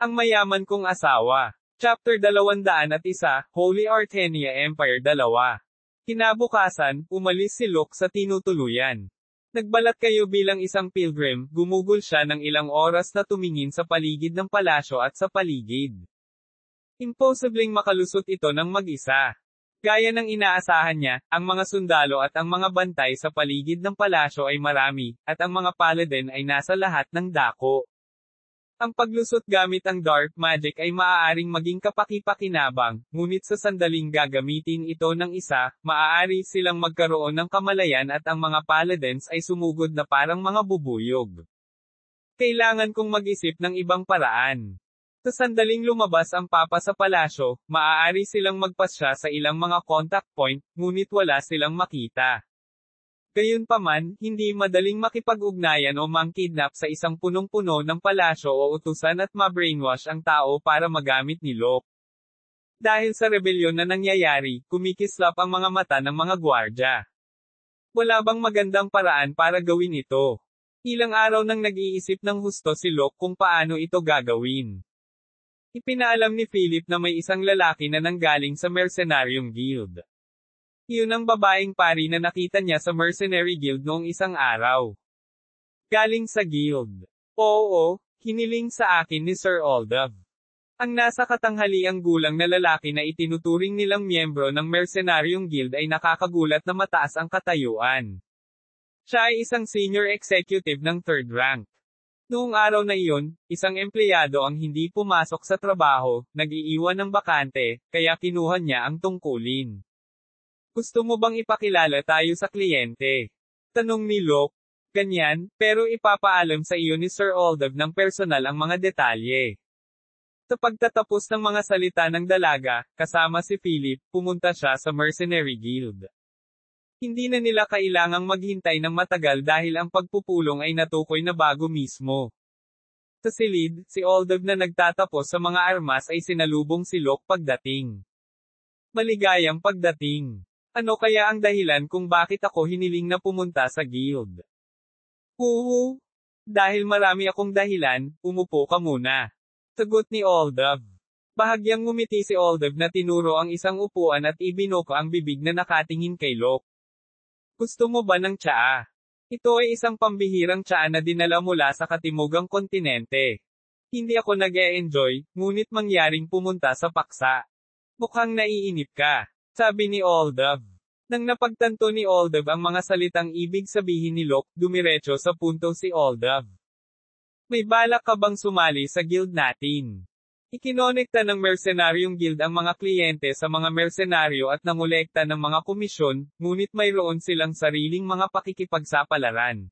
Ang mayaman kong asawa. Chapter 201, Holy Artenia Empire 2. Kinabukasan, umalis si Luke sa tinutuluyan. Nagbalat kayo bilang isang pilgrim, gumugol siya ng ilang oras na tumingin sa paligid ng palasyo at sa paligid. Imposibleng makalusot ito ng mag-isa. Gaya ng inaasahan niya, ang mga sundalo at ang mga bantay sa paligid ng palasyo ay marami, at ang mga paladin ay nasa lahat ng dako. Ang paglusot gamit ang dark magic ay maaaring maging kapaki-pakinabang, ngunit sa sandaling gagamitin ito ng isa, maaari silang magkaroon ng kamalayan at ang mga paladins ay sumugod na parang mga bubuyog. Kailangan kong mag-isip ng ibang paraan. Sa sandaling lumabas ang papa sa palasyo, maaari silang magpasya sa ilang mga contact point, ngunit wala silang makita. Gayunpaman, hindi madaling makipag-ugnayan o mang-kidnap sa isang punong-puno ng palasyo o utusan at ma-brainwash ang tao para magamit ni Locke. Dahil sa rebelyon na nangyayari, kumikislap ang mga mata ng mga gwardya. Wala bang magandang paraan para gawin ito? Ilang araw nang nag-iisip ng husto si Locke kung paano ito gagawin. Ipinaalam ni Philip na may isang lalaki na nanggaling sa Mercenaryong Guild. Iyon ang babaeng pari na nakita niya sa Mercenary Guild noong isang araw. Galing sa guild. Oo, hiniling sa akin ni Sir Oldav. Ang nasa katanghaliang gulang na lalaki na itinuturing nilang miyembro ng Mercenaryong Guild ay nakakagulat na mataas ang katayuan. Siya ay isang senior executive ng 3rd rank. Noong araw na iyon, isang empleyado ang hindi pumasok sa trabaho, nag-iiwan ng bakante, kaya kinuha niya ang tungkulin. Gusto mo bang ipakilala tayo sa kliyente? Tanong ni Locke. Ganyan, pero ipapaalam sa iyo ni Sir Oldav ng personal ang mga detalye. Sa pagtatapos ng mga salita ng dalaga, kasama si Philip, pumunta siya sa Mercenary Guild. Hindi na nila kailangang maghintay ng matagal dahil ang pagpupulong ay natukoy na bago mismo. Sa silid, si Oldav na nagtatapos sa mga armas ay sinalubong si Locke pagdating. Maligayang pagdating. Ano kaya ang dahilan kung bakit ako hiniling na pumunta sa guild? Dahil marami akong dahilan, umupo ka muna. Sagot ni Oldav. Bahagyang ngumiti si Oldav na tinuro ang isang upuan at ibinuka ang bibig na nakatingin kay Locke. Gusto mo ba ng tsaa? Ito ay isang pambihirang tsaa na dinala mula sa katimugang kontinente. Hindi ako nag-e-enjoy, ngunit mangyaring pumunta sa paksa. Mukhang naiinip ka. Sabi ni Oldav. Nang napagtanto ni Oldav ang mga salitang ibig sabihin ni Locke, dumiretso sa punto si Oldav. May balak ka bang sumali sa guild natin? Ikinonekta ng Mercenaryong Guild ang mga kliyente sa mga mersenaryo at nangolekta ng mga komisyon, ngunit mayroon silang sariling mga pakikipagsapalaran.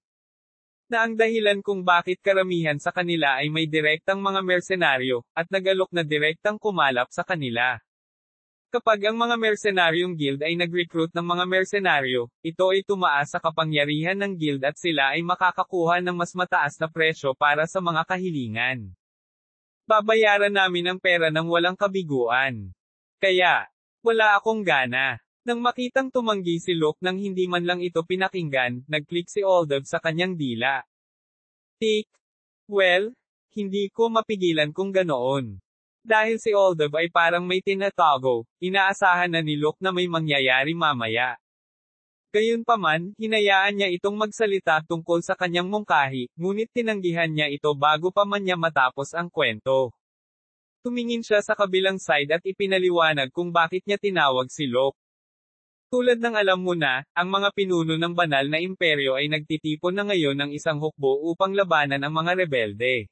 Na ang dahilan kung bakit karamihan sa kanila ay may direktang mga mersenaryo, at nagalok na direktang kumalap sa kanila. Kapag ang mga mercenaryong guild ay nag-recruit ng mga mersenaryo, ito ay tumaas sa kapangyarihan ng guild at sila ay makakakuha ng mas mataas na presyo para sa mga kahilingan. Babayaran namin ang pera ng walang kabiguan. Kaya, wala akong gana. Nang makitang tumanggi si Locke nang hindi man lang ito pinakinggan, nag-click si Oldav sa kanyang dila. Tik. Well, hindi ko mapigilan kung ganoon. Dahil si Oldav ay parang may tinatago, inaasahan na ni Locke na may mangyayari mamaya. Gayunpaman, hinayaan niya itong magsalita tungkol sa kanyang mungkahi, ngunit tinanggihan niya ito bago pa man niya matapos ang kwento. Tumingin siya sa kabilang side at ipinaliwanag kung bakit niya tinawag si Locke. Tulad ng alam mo na, ang mga pinuno ng banal na imperyo ay nagtitipon na ngayon ng isang hukbo upang labanan ang mga rebelde.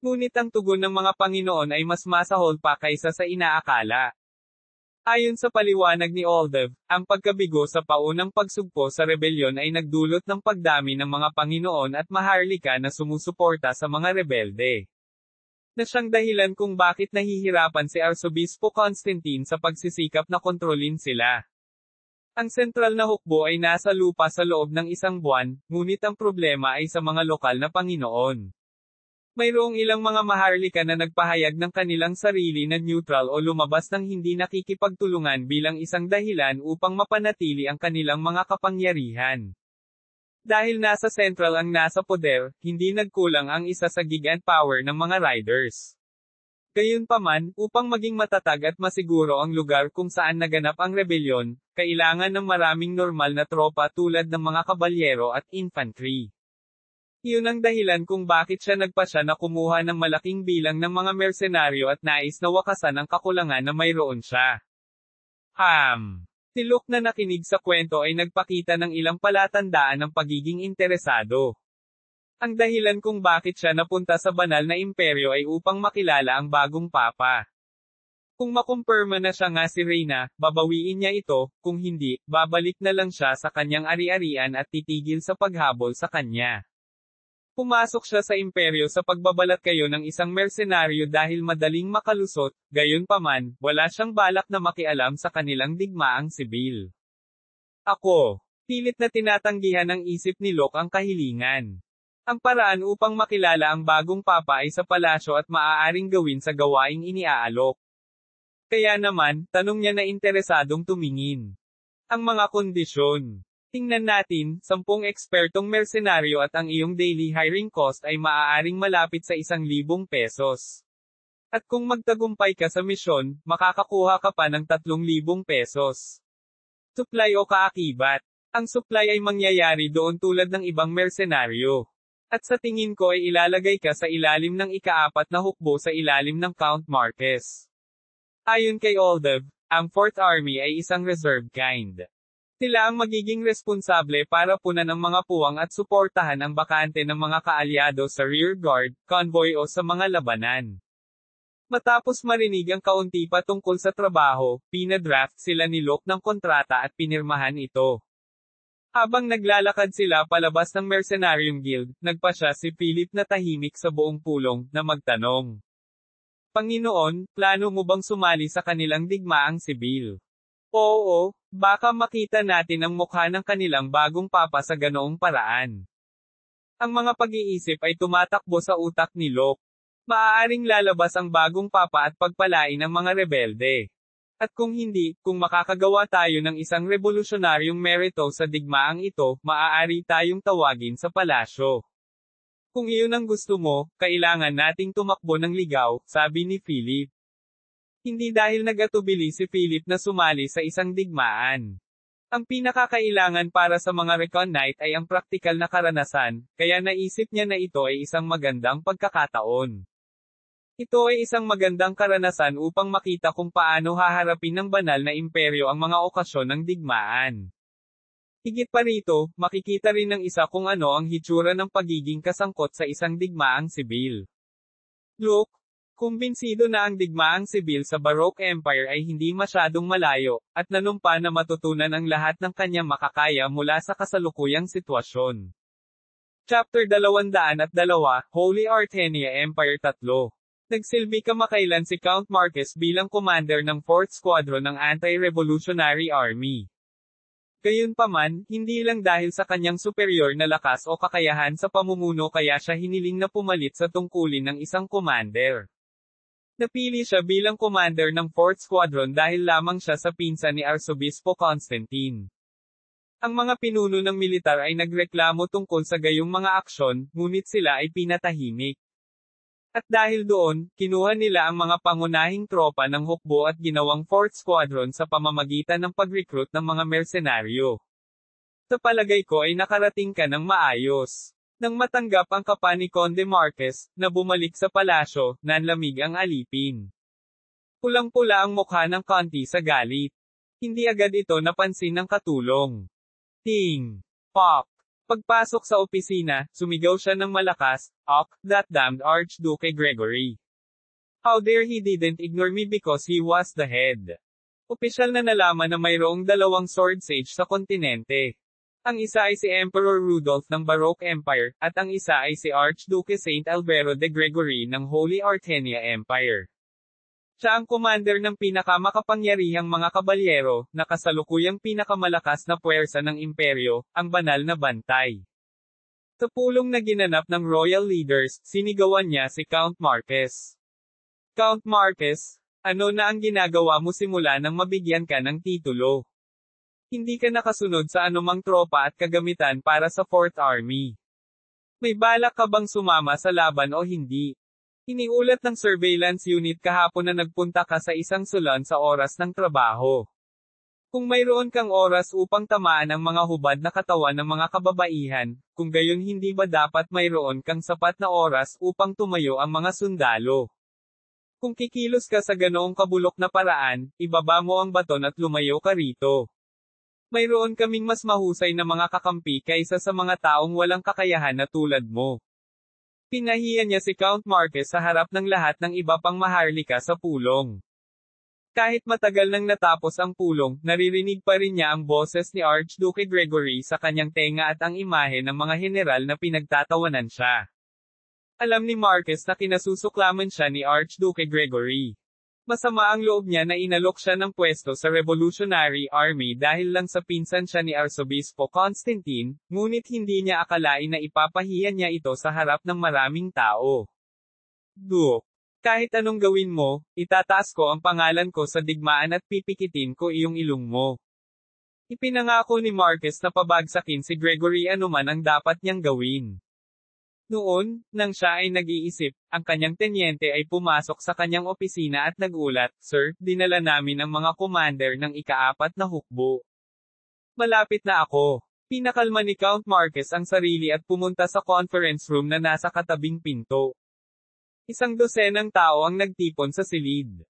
Ngunit ang tugon ng mga Panginoon ay mas masahol pa kaysa sa inaakala. Ayon sa paliwanag ni Oldav, ang pagkabigo sa paunang pagsugpo sa rebelyon ay nagdulot ng pagdami ng mga Panginoon at maharlika na sumusuporta sa mga rebelde. Na siyang dahilan kung bakit nahihirapan si Arsobispo Constantine sa pagsisikap na kontrolin sila. Ang sentral na hukbo ay nasa lupa sa loob ng isang buwan, ngunit ang problema ay sa mga lokal na Panginoon. Mayroong ilang mga maharlika na nagpahayag ng kanilang sarili na neutral o lumabas ng hindi nakikipagtulungan bilang isang dahilan upang mapanatili ang kanilang mga kapangyarihan. Dahil nasa Central ang nasa poder, hindi nagkulang ang isa sa gigant power ng mga riders. Gayunpaman, upang maging matatag at masiguro ang lugar kung saan naganap ang rebelyon, kailangan ng maraming normal na tropa tulad ng mga kabalyero at infantry. Iyon ang dahilan kung bakit siya nagpasya na kumuha ng malaking bilang ng mga mersenaryo at nais na wakasan ang kakulangan na mayroon siya. Si Luke na nakinig sa kwento ay nagpakita ng ilang palatandaan ng pagiging interesado. Ang dahilan kung bakit siya napunta sa banal na imperyo ay upang makilala ang bagong papa. Kung makumpirma na siya nga si Reyna, babawiin niya ito, kung hindi, babalik na lang siya sa kanyang ari-arian at titigil sa paghabol sa kanya. Pumasok siya sa imperyo sa pagbabalat kayo ng isang mersenaryo dahil madaling makalusot, gayunpaman, wala siyang balak na makialam sa kanilang digmaang sibil. Pilit na tinatanggihan ng isip ni Luke ang kahilingan. Ang paraan upang makilala ang bagong papa ay sa palasyo at maaaring gawin sa gawaing iniaalok. Kaya naman, tanong niya na interesadong tumingin. Ang mga kondisyon. Tingnan natin, 10 ekspertong mersenaryo at ang iyong daily hiring cost ay maaaring malapit sa 1,000 pesos. At kung magtagumpay ka sa misyon, makakakuha ka pa ng 3,000 pesos. Supply o kaakibat. Ang supply ay mangyayari doon tulad ng ibang mersenaryo. At sa tingin ko ay ilalagay ka sa ilalim ng ika-4 na hukbo sa ilalim ng Count Marquez. Ayon kay Oldev, ang 4th Army ay isang reserve kind. Sila ang magiging responsable para punan ang mga puwang at suportahan ang bakante ng mga kaalyado sa rear guard, convoy o sa mga labanan. Matapos marinig ang kaunti pa tungkol sa trabaho, pinadraft sila ni Luke ng kontrata at pinirmahan ito. Habang naglalakad sila palabas ng mercenaryong guild, nagpasya si Philip na tahimik sa buong pulong, na magtanong. Panginoon, plano mo bang sumali sa kanilang digmaang sibil? Oo, baka makita natin ang mukha ng kanilang bagong papa sa ganoong paraan. Ang mga pag-iisip ay tumatakbo sa utak ni Luke. Maaaring lalabas ang bagong papa at pagpalain ang mga rebelde. At kung hindi, kung makakagawa tayo ng isang revolusyonaryong merito sa digmaang ito, maaari tayong tawagin sa palasyo. Kung iyon ang gusto mo, kailangan nating tumakbo ng ligaw, sabi ni Philip. Hindi dahil nagatubili si Philip na sumali sa isang digmaan. Ang pinakakailangan para sa mga recon knight ay ang praktikal na karanasan, kaya naisip niya na ito ay isang magandang pagkakataon. Ito ay isang magandang karanasan upang makita kung paano haharapin ng banal na imperyo ang mga okasyon ng digmaan. Higit pa rito, makikita rin ng isa kung ano ang hitsura ng pagiging kasangkot sa isang digmaang sibil. Luke, kumbinsido na ang digmaang sibil sa Baroque Empire ay hindi masyadong malayo, at nanumpa na matutunan ang lahat ng kanyang makakaya mula sa kasalukuyang sitwasyon. Chapter 202, Holy Artenia Empire 3. Nagsilbi kamakailan si Count Marquez bilang commander ng 4th Squadron ng Anti-Revolutionary Army. Gayunpaman, hindi lang dahil sa kanyang superior na lakas o kakayahan sa pamumuno kaya siya hiniling na pumalit sa tungkulin ng isang commander. Napili siya bilang commander ng 4th Squadron dahil lamang siya sa pinsan ni Arsobispo Constantine. Ang mga pinuno ng militar ay nagreklamo tungkol sa gayong mga aksyon, ngunit sila ay pinatahimik. At dahil doon, kinuha nila ang mga pangunahing tropa ng hukbo at ginawang 4th Squadron sa pamamagitan ng pag-recruit ng mga mersenaryo. Sa palagay ko ay nakarating ka ng maayos. Nang matanggap ang kapa ni Conde Marquez, na bumalik sa palasyo, nanlamig ang alipin. Pulang-pula ang mukha ng Conti sa galit. Hindi agad ito napansin ng katulong. Ting! Pop! Pagpasok sa opisina, sumigaw siya ng malakas, that damned Archduke Gregory. How dare he didn't ignore me because he was the head. Opisyal na nalaman na mayroong 2 sword sage sa kontinente. Ang isa ay si Emperor Rudolph ng Baroque Empire, at ang isa ay si Archduke Saint Albero de Gregory ng Holy Artenia Empire. Siya ang commander ng pinakamakapangyarihang mga kabalyero, na kasalukuyang pinakamalakas na puwersa ng imperyo, ang banal na bantay. Sa pulong na ginanap ng royal leaders, sinigawan niya si Count Marquez. Count Marquez, ano na ang ginagawa mo simula nang mabigyan ka ng titulo? Hindi ka nakasunod sa anumang tropa at kagamitan para sa 4th Army. May balak ka bang sumama sa laban o hindi? Iniulat ng surveillance unit kahapon na nagpunta ka sa isang salon sa oras ng trabaho. Kung mayroon kang oras upang tamaan ang mga hubad na katawan ng mga kababaihan, kung gayon hindi ba dapat mayroon kang sapat na oras upang tumayo ang mga sundalo? Kung kikilos ka sa ganoong kabulok na paraan, ibaba mo ang baton at lumayo ka rito. Mayroon kaming mas mahusay na mga kakampi kaysa sa mga taong walang kakayahan na tulad mo. Pinahiya niya si Count Marquez sa harap ng lahat ng iba pang maharlika sa pulong. Kahit matagal nang natapos ang pulong, naririnig pa rin niya ang boses ni Archduke Gregory sa kanyang tenga at ang imahe ng mga general na pinagtatawanan siya. Alam ni Marquez na kinasusuklaman siya ni Archduke Gregory. Masama ang loob niya na inalok siya ng pwesto sa Revolutionary Army dahil lang sa pinsan siya ni Arsobispo Constantine, ngunit hindi niya akalain na ipapahiya niya ito sa harap ng maraming tao. Duke, kahit anong gawin mo, itataas ko ang pangalan ko sa digmaan at pipikitin ko iyong ilong mo. Ipinangako ni Marquez na pabagsakin si Gregory anuman ang dapat niyang gawin. Noon, nang siya ay nag-iisip, ang kanyang tenyente ay pumasok sa kanyang opisina at nagulat, "Sir, dinala namin ang mga commander ng ika-4 na hukbo." "Malapit na ako." Pinakalma ni Count Marquez ang sarili at pumunta sa conference room na nasa katabing pinto. 100 tao ang nagtipon sa silid.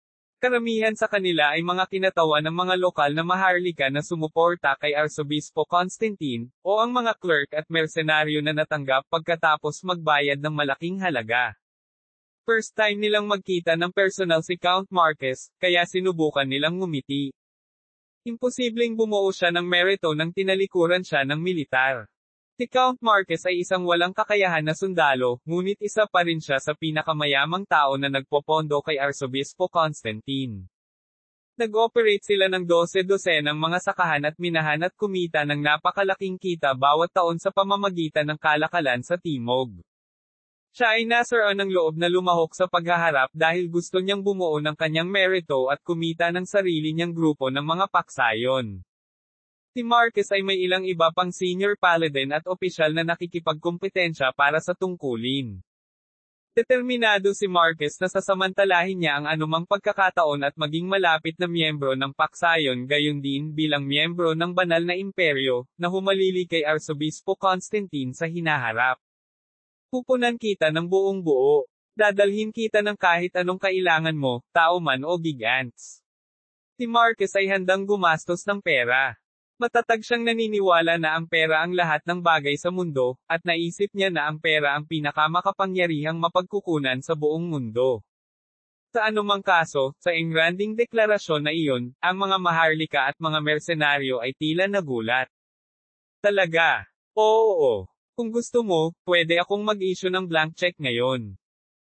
Karamihan sa kanila ay mga kinatawan ng mga lokal na maharlika na sumuporta kay Arsobispo Constantine, o ang mga clerk at mersenaryo na natanggap pagkatapos magbayad ng malaking halaga. First time nilang magkita ng personal si Count Marquez, kaya sinubukan nilang ngumiti. Imposibleng bumuo siya ng merito nang tinalikuran siya ng militar. Si Count Marquez ay isang walang kakayahan na sundalo, ngunit isa pa rin siya sa pinakamayamang tao na nagpopondo kay Arsobispo Constantine. Nag-operate sila ng 12 ng mga sakahan at minahan at kumita ng napakalaking kita bawat taon sa pamamagitan ng kalakalan sa Timog. Siya ay nasaroon ng loob na lumahok sa paghaharap dahil gusto niyang bumuo ng kanyang merito at kumita ng sarili niyang grupo ng mga paksayon. Si Marquez ay may ilang iba pang senior paladin at opisyal na nakikipagkompetensya para sa tungkulin. Determinado si Marquez na sasamantalahin niya ang anumang pagkakataon at maging malapit na miyembro ng paksayon gayon din bilang miyembro ng banal na imperyo, na humalili kay Arsobispo Constantine sa hinaharap. Pupunan kita ng buong buo. Dadalhin kita ng kahit anong kailangan mo, tao man o gigants. Si Marquez ay handang gumastos ng pera. Matatag siyang naniniwala na ang pera ang lahat ng bagay sa mundo, at naisip niya na ang pera ang pinakamakapangyarihang mapagkukunan sa buong mundo. Sa anumang kaso, sa engranding deklarasyon na iyon, ang mga maharlika at mga mersenaryo ay tila nagulat. Talaga? Oo. Kung gusto mo, pwede akong mag-issue ng blank check ngayon.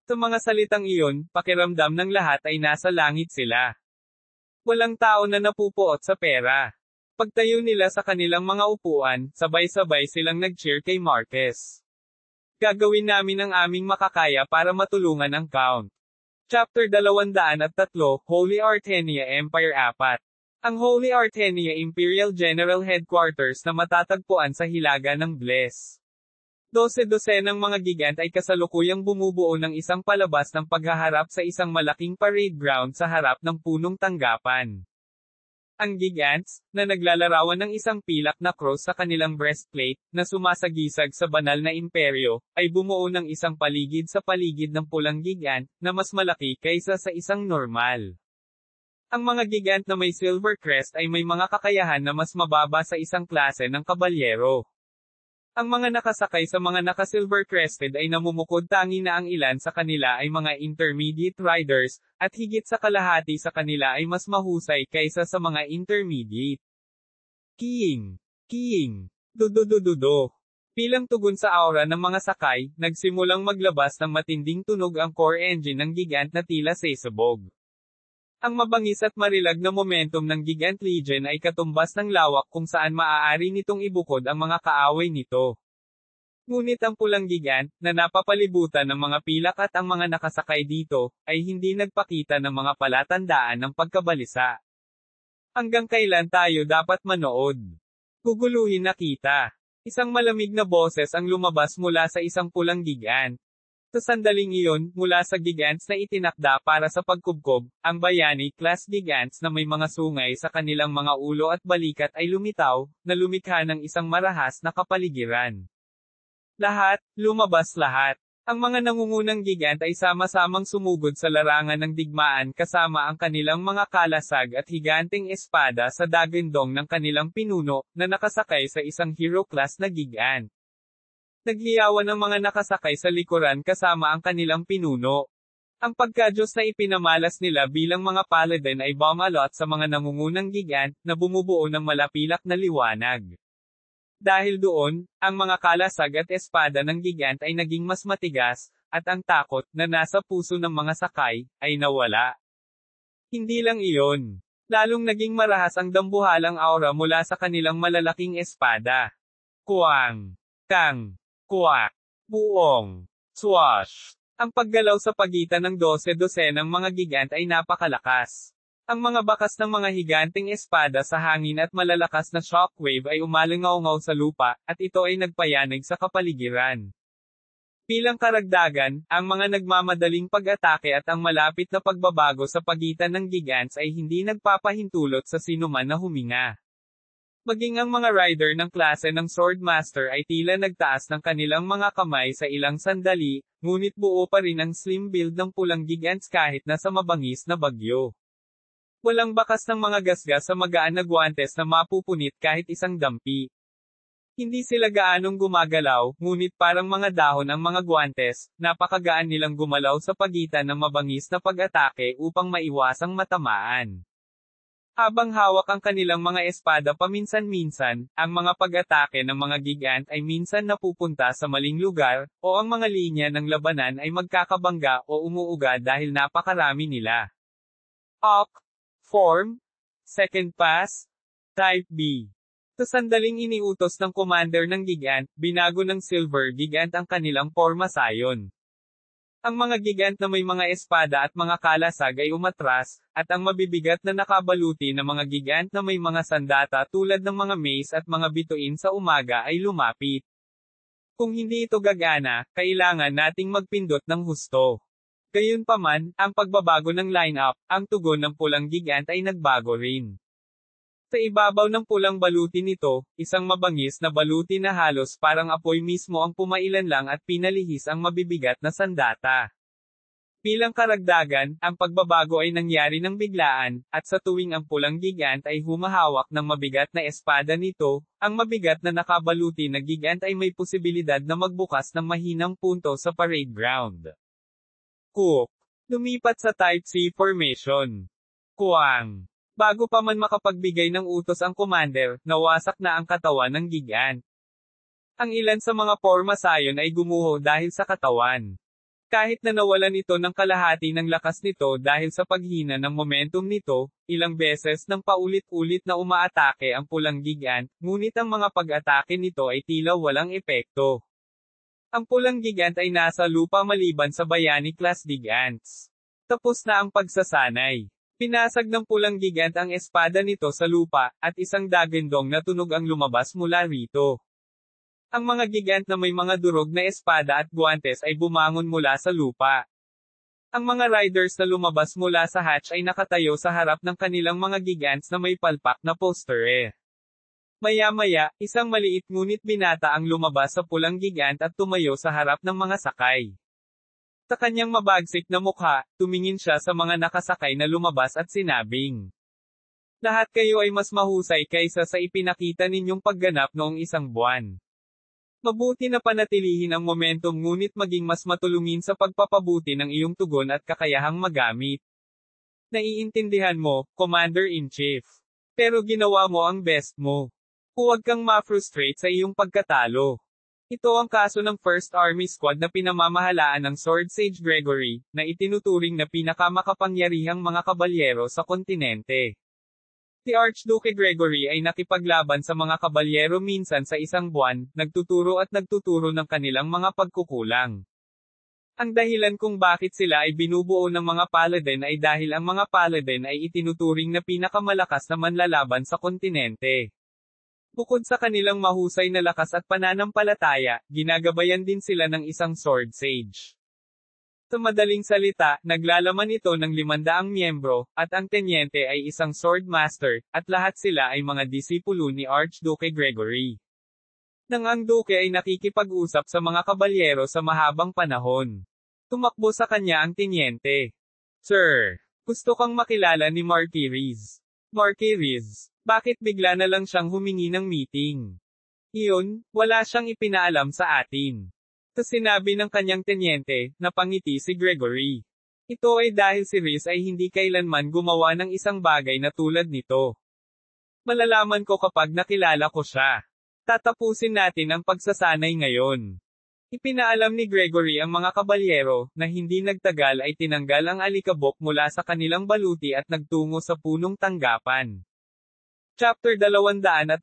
Sa mga salitang iyon, pakiramdam ng lahat ay nasa langit sila. Walang tao na napupuot sa pera. Pagtayo nila sa kanilang mga upuan, sabay-sabay silang nag-cheer kay Marquez. Gagawin namin ang aming makakaya para matulungan ang Count. Chapter 203, Holy Artenia Empire 4. Ang Holy Artenia Imperial General Headquarters na matatagpuan sa hilaga ng Bless. 12 ng mga gigant ay kasalukuyang bumubuo ng isang palabas ng paghaharap sa isang malaking parade ground sa harap ng punong tanggapan. Ang gigants, na naglalarawan ng isang pilak na cross sa kanilang breastplate, na sumasagisag sa banal na imperyo, ay bumuo ng isang paligid sa paligid ng pulang gigant, na mas malaki kaysa sa isang normal. Ang mga gigant na may silver crest ay may mga kakayahan na mas mababa sa isang klase ng kabalyero. Ang mga nakasakay sa mga naka-silver crested ay namumukod tangi na ang ilan sa kanila ay mga intermediate riders, at higit sa kalahati sa kanila ay mas mahusay kaysa sa mga intermediate. King. Dududududo. Bilang tugon sa aura ng mga sakay, nagsimulang maglabas ng matinding tunog ang core engine ng gigant na tila sesabog. Ang mabangis at marilag na momentum ng Gigant Legion ay katumbas ng lawak kung saan maaari nitong ibukod ang mga kaaway nito. Ngunit ang pulang gigant, na napapalibutan ng mga pilak at ang mga nakasakay dito, ay hindi nagpakita ng mga palatandaan ng pagkabalisa. Hanggang kailan tayo dapat manood? Guguluhin na kita. Isang malamig na boses ang lumabas mula sa isang pulang gigant. Sa sandaling iyon, mula sa gigants na itinakda para sa pagkubkob, ang Bayani-class gigants na may mga sungay sa kanilang mga ulo at balikat ay lumitaw, na lumikha ng isang marahas na kapaligiran. Lumabas lahat. Ang mga nangungunang gigant ay sama-samang sumugod sa larangan ng digmaan kasama ang kanilang mga kalasag at higanteng espada sa dagandong ng kanilang pinuno, na nakasakay sa isang hero-class na gigant. Naghiyawan ang mga nakasakay sa likuran kasama ang kanilang pinuno. Ang pagkadyos na ipinamalas nila bilang mga paladin ay bumalot sa mga nangungunang gigant, na bumubuo ng malapilak na liwanag. Dahil doon, ang mga kalasag at espada ng gigant ay naging mas matigas, at ang takot na nasa puso ng mga sakay, ay nawala. Hindi lang iyon. Lalong naging marahas ang dambuhalang aura mula sa kanilang malalaking espada. Kuwang. Kang. Kuwak. Buong. Swash. Ang paggalaw sa pagitan ng 12-dosenang mga gigant ay napakalakas. Ang mga bakas ng mga higanteng espada sa hangin at malalakas na shockwave ay umalingaw-ngaw sa lupa, at ito ay nagpayanig sa kapaligiran. Bilang karagdagan, ang mga nagmamadaling pag-atake at ang malapit na pagbabago sa pagitan ng gigants ay hindi nagpapahintulot sa sinuman na huminga. Maging ang mga rider ng klase ng Swordmaster ay tila nagtaas ng kanilang mga kamay sa ilang sandali, ngunit buo pa rin ang slim build ng pulang gigants kahit na sa mabangis na bagyo. Walang bakas ng mga gasgas sa magaan na guwantes na mapupunit kahit isang dampi. Hindi sila gaanong gumagalaw, ngunit parang mga dahon ang mga guwantes, napakagaan nilang gumalaw sa pagitan ng mabangis na pag-atake upang maiwasang matamaan. Habang hawak ang kanilang mga espada paminsan-minsan, ang mga pag-atake ng mga gigant ay minsan napupunta sa maling lugar, o ang mga linya ng labanan ay magkakabangga o umuuga dahil napakarami nila. Ok. Form. Second Pass. Type B. Sa sandaling iniutos ng commander ng gigant, binago ng Silver Gigant ang kanilang porma sayon. Ang mga gigant na may mga espada at mga kalasag ay umatras, at ang mabibigat na nakabaluti na mga gigant na may mga sandata tulad ng mga mace at mga bituin sa umaga ay lumapit. Kung hindi ito gagana, kailangan nating magpindot ng husto. Gayunpaman, ang pagbabago ng lineup, ang tugon ng pulang gigant ay nagbago rin. Sa ibabaw ng pulang baluti nito, isang mabangis na baluti na halos parang apoy mismo ang pumailan lang at pinalihis ang mabibigat na sandata. Bilang karagdagan, ang pagbabago ay nangyari ng biglaan, at sa tuwing ang pulang gigant ay humahawak ng mabigat na espada nito, ang mabigat na nakabaluti na gigant ay may posibilidad na magbukas ng mahinang punto sa parade ground. Cook. Lumipat sa Type C formation. Kuwang. Bago pa man makapagbigay ng utos ang commander, nawasak na ang katawan ng gigant. Ang ilan sa mga porma sayon ay gumuho dahil sa katawan. Kahit na nawalan ito ng kalahati ng lakas nito dahil sa paghina ng momentum nito, ilang beses nang paulit-ulit na umaatake ang pulang gigant, ngunit ang mga pag-atake nito ay tila walang epekto. Ang pulang gigant ay nasa lupa maliban sa Bayani-class gigants. Tapos na ang pagsasanay. Pinasag ng pulang gigant ang espada nito sa lupa, at isang dagandong na tunog ang lumabas mula rito. Ang mga gigant na may mga durog na espada at guwantes ay bumangon mula sa lupa. Ang mga riders na lumabas mula sa hatch ay nakatayo sa harap ng kanilang mga gigants na may palpak na poster. Maya-maya, isang maliit ngunit binata ang lumabas sa pulang gigant at tumayo sa harap ng mga sakay. Sa kanyang mabagsik na mukha, tumingin siya sa mga nakasakay na lumabas at sinabing, "Lahat kayo ay mas mahusay kaysa sa ipinakita ninyong pagganap noong isang buwan. Mabuti na panatilihin ang momentum ngunit maging mas matulungin sa pagpapabuti ng iyong tugon at kakayahang magamit. Naiintindihan mo, Commander-in-Chief. Pero ginawa mo ang best mo. Huwag kang ma-frustrate sa iyong pagkatalo." Ito ang kaso ng First Army Squad na pinamamahalaan ng Sword Sage Gregory, na itinuturing na pinakamakapangyarihang mga kabalyero sa kontinente. Si Archduke Gregory ay nakipaglaban sa mga kabalyero minsan sa isang buwan, nagtuturo ng kanilang mga pagkukulang. Ang dahilan kung bakit sila ay binubuo ng mga paladin ay dahil ang mga paladin ay itinuturing na pinakamalakas na manlalaban sa kontinente. Bukod sa kanilang mahusay na lakas at pananampalataya, ginagabayan din sila ng isang sword sage. Sa madaling salita, naglalaman ito ng 500 miyembro, at ang tenyente ay isang sword master, at lahat sila ay mga disipulo ni Archduke Gregory. Nang ang duke ay nakikipag-usap sa mga kabalyero sa mahabang panahon. Tumakbo sa kanya ang tenyente. Sir, gusto kang makilala ni Marquis Riz. Marquis Riz, bakit bigla na lang siyang humingi ng meeting? Iyon, wala siyang ipinaalam sa atin. Sa sinabi ng kanyang tenyente, napangiti si Gregory. Ito ay dahil si Riz ay hindi kailanman gumawa ng isang bagay na tulad nito. Malalaman ko kapag nakilala ko siya. Tatapusin natin ang pagsasanay ngayon. Ipinaalam ni Gregory ang mga kabalyero, na hindi nagtagal ay tinanggal ang alikabok mula sa kanilang baluti at nagtungo sa punong tanggapan. Chapter 204,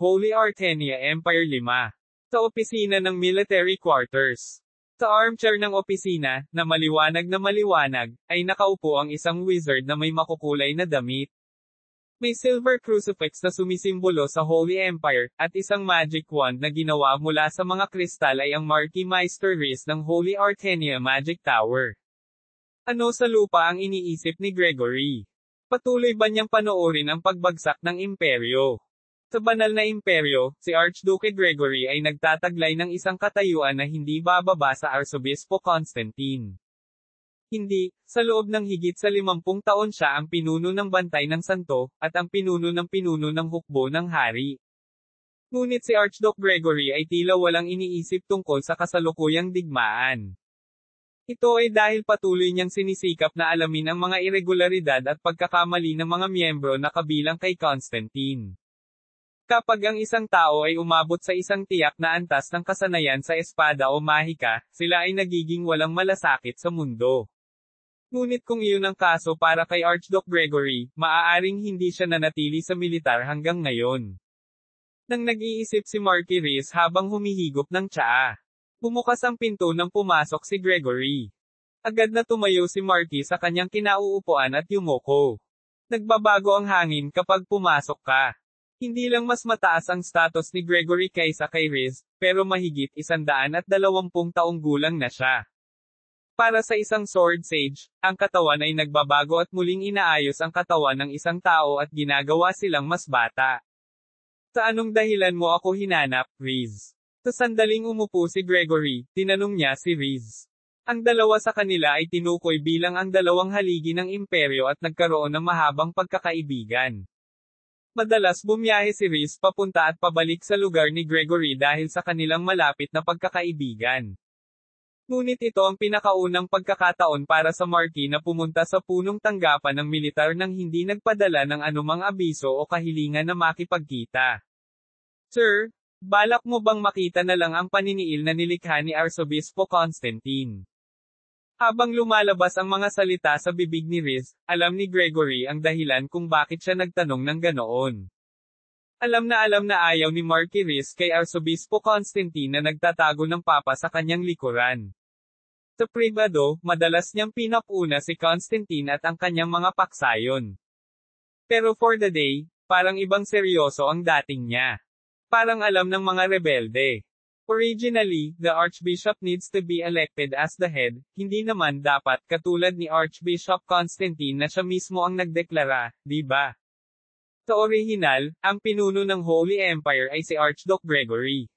Holy Artenia Empire 5. Sa opisina ng military quarters. Sa armchair ng opisina, na maliwanag, ay nakaupo ang isang wizard na may makukulay na damit. May silver crucifix na sumisimbolo sa Holy Empire, at isang magic wand na ginawa mula sa mga kristal ay ang Marquis Meister Riz ng Holy Artenia Magic Tower. Ano sa lupa ang iniisip ni Gregory? Patuloy ba niyang panoorin ang pagbagsak ng imperyo? Sa banal na imperyo, si Archduke Gregory ay nagtataglay ng isang katayuan na hindi bababa sa Arsobispo Constantine. Hindi, sa loob ng higit sa 50 taon siya ang pinuno ng bantay ng santo, at ang pinuno ng hukbo ng hari. Ngunit si Archduke Gregory ay tila walang iniisip tungkol sa kasalukuyang digmaan. Ito ay dahil patuloy niyang sinisikap na alamin ang mga irregularidad at pagkakamali ng mga miyembro na kabilang kay Constantine. Kapag ang isang tao ay umabot sa isang tiyak na antas ng kasanayan sa espada o mahika, sila ay nagiging walang malasakit sa mundo. Ngunit kung iyon ang kaso para kay Archduke Gregory, maaaring hindi siya nanatili sa militar hanggang ngayon. Nang nag-iisip si Marquis Riz habang humihigop ng tsaa. Bumukas ang pinto nang pumasok si Gregory. Agad na tumayo si Marquis sa kanyang kinauupuan at yumuko. Nagbabago ang hangin kapag pumasok ka. Hindi lang mas mataas ang status ni Gregory kaysa kay Riz, pero mahigit 120 taong gulang na siya. Para sa isang sword sage, ang katawan ay nagbabago at muling inaayos ang katawan ng isang tao at ginagawa silang mas bata. Sa anong dahilan mo ako hinanap, Riz? Sa sandaling umupo si Gregory, tinanong niya si Riz. Ang dalawa sa kanila ay tinukoy bilang ang dalawang haligi ng imperyo at nagkaroon ng mahabang pagkakaibigan. Madalas bumiyahe si Riz papunta at pabalik sa lugar ni Gregory dahil sa kanilang malapit na pagkakaibigan. Ngunit ito ang pinakaunang pagkakataon para sa Marquis na pumunta sa punong tanggapan ng militar nang hindi nagpadala ng anumang abiso o kahilingan na makipagkita. Sir, balak mo bang makita na lang ang paniniil na nilikha ni Arsobispo Constantine? Habang lumalabas ang mga salita sa bibig ni Riz, alam ni Gregory ang dahilan kung bakit siya nagtanong ng ganoon. Alam na ayaw ni Marquis Riz kay Arsobispo Constantine na nagtatago ng papa sa kanyang likuran. Sa pribado, madalas niyang pinapuna si Constantine at ang kanyang mga paksayon. Pero for the day, parang ibang seryoso ang dating niya. Parang alam ng mga rebelde. Originally, the Archbishop needs to be elected as the head, hindi naman dapat katulad ni Archbishop Constantine na siya mismo ang nagdeklara, di ba? Sa orihinal, ang pinuno ng Holy Empire ay si Archduke Gregory.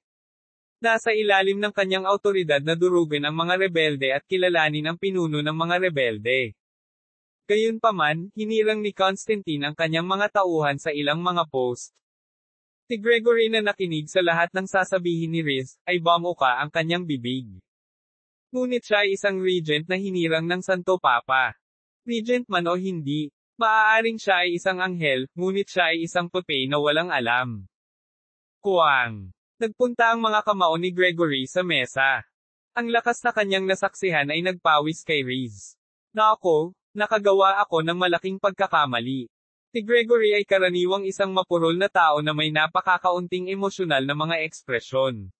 Nasa ilalim ng kanyang awtoridad na durugin ang mga rebelde at kilalanin ang pinuno ng mga rebelde. Gayunpaman, hinirang ni Constantine ang kanyang mga tauhan sa ilang mga post. Si Gregory na nakinig sa lahat ng sasabihin ni Riz, ay bumuka ang kanyang bibig. Ngunit siya ay isang regent na hinirang ng Santo Papa. Regent man o hindi, maaaring siya ay isang anghel, ngunit siya ay isang pupe na walang alam. Kuwang. Nagpunta ang mga kamao ni Gregory sa mesa. Ang lakas na kanyang nasaksihan ay nagpawis kay Riz. Nako, nakagawa ako ng malaking pagkakamali. Si Gregory ay karaniwang isang mapurol na tao na may napakakaunting emosyonal na mga ekspresyon.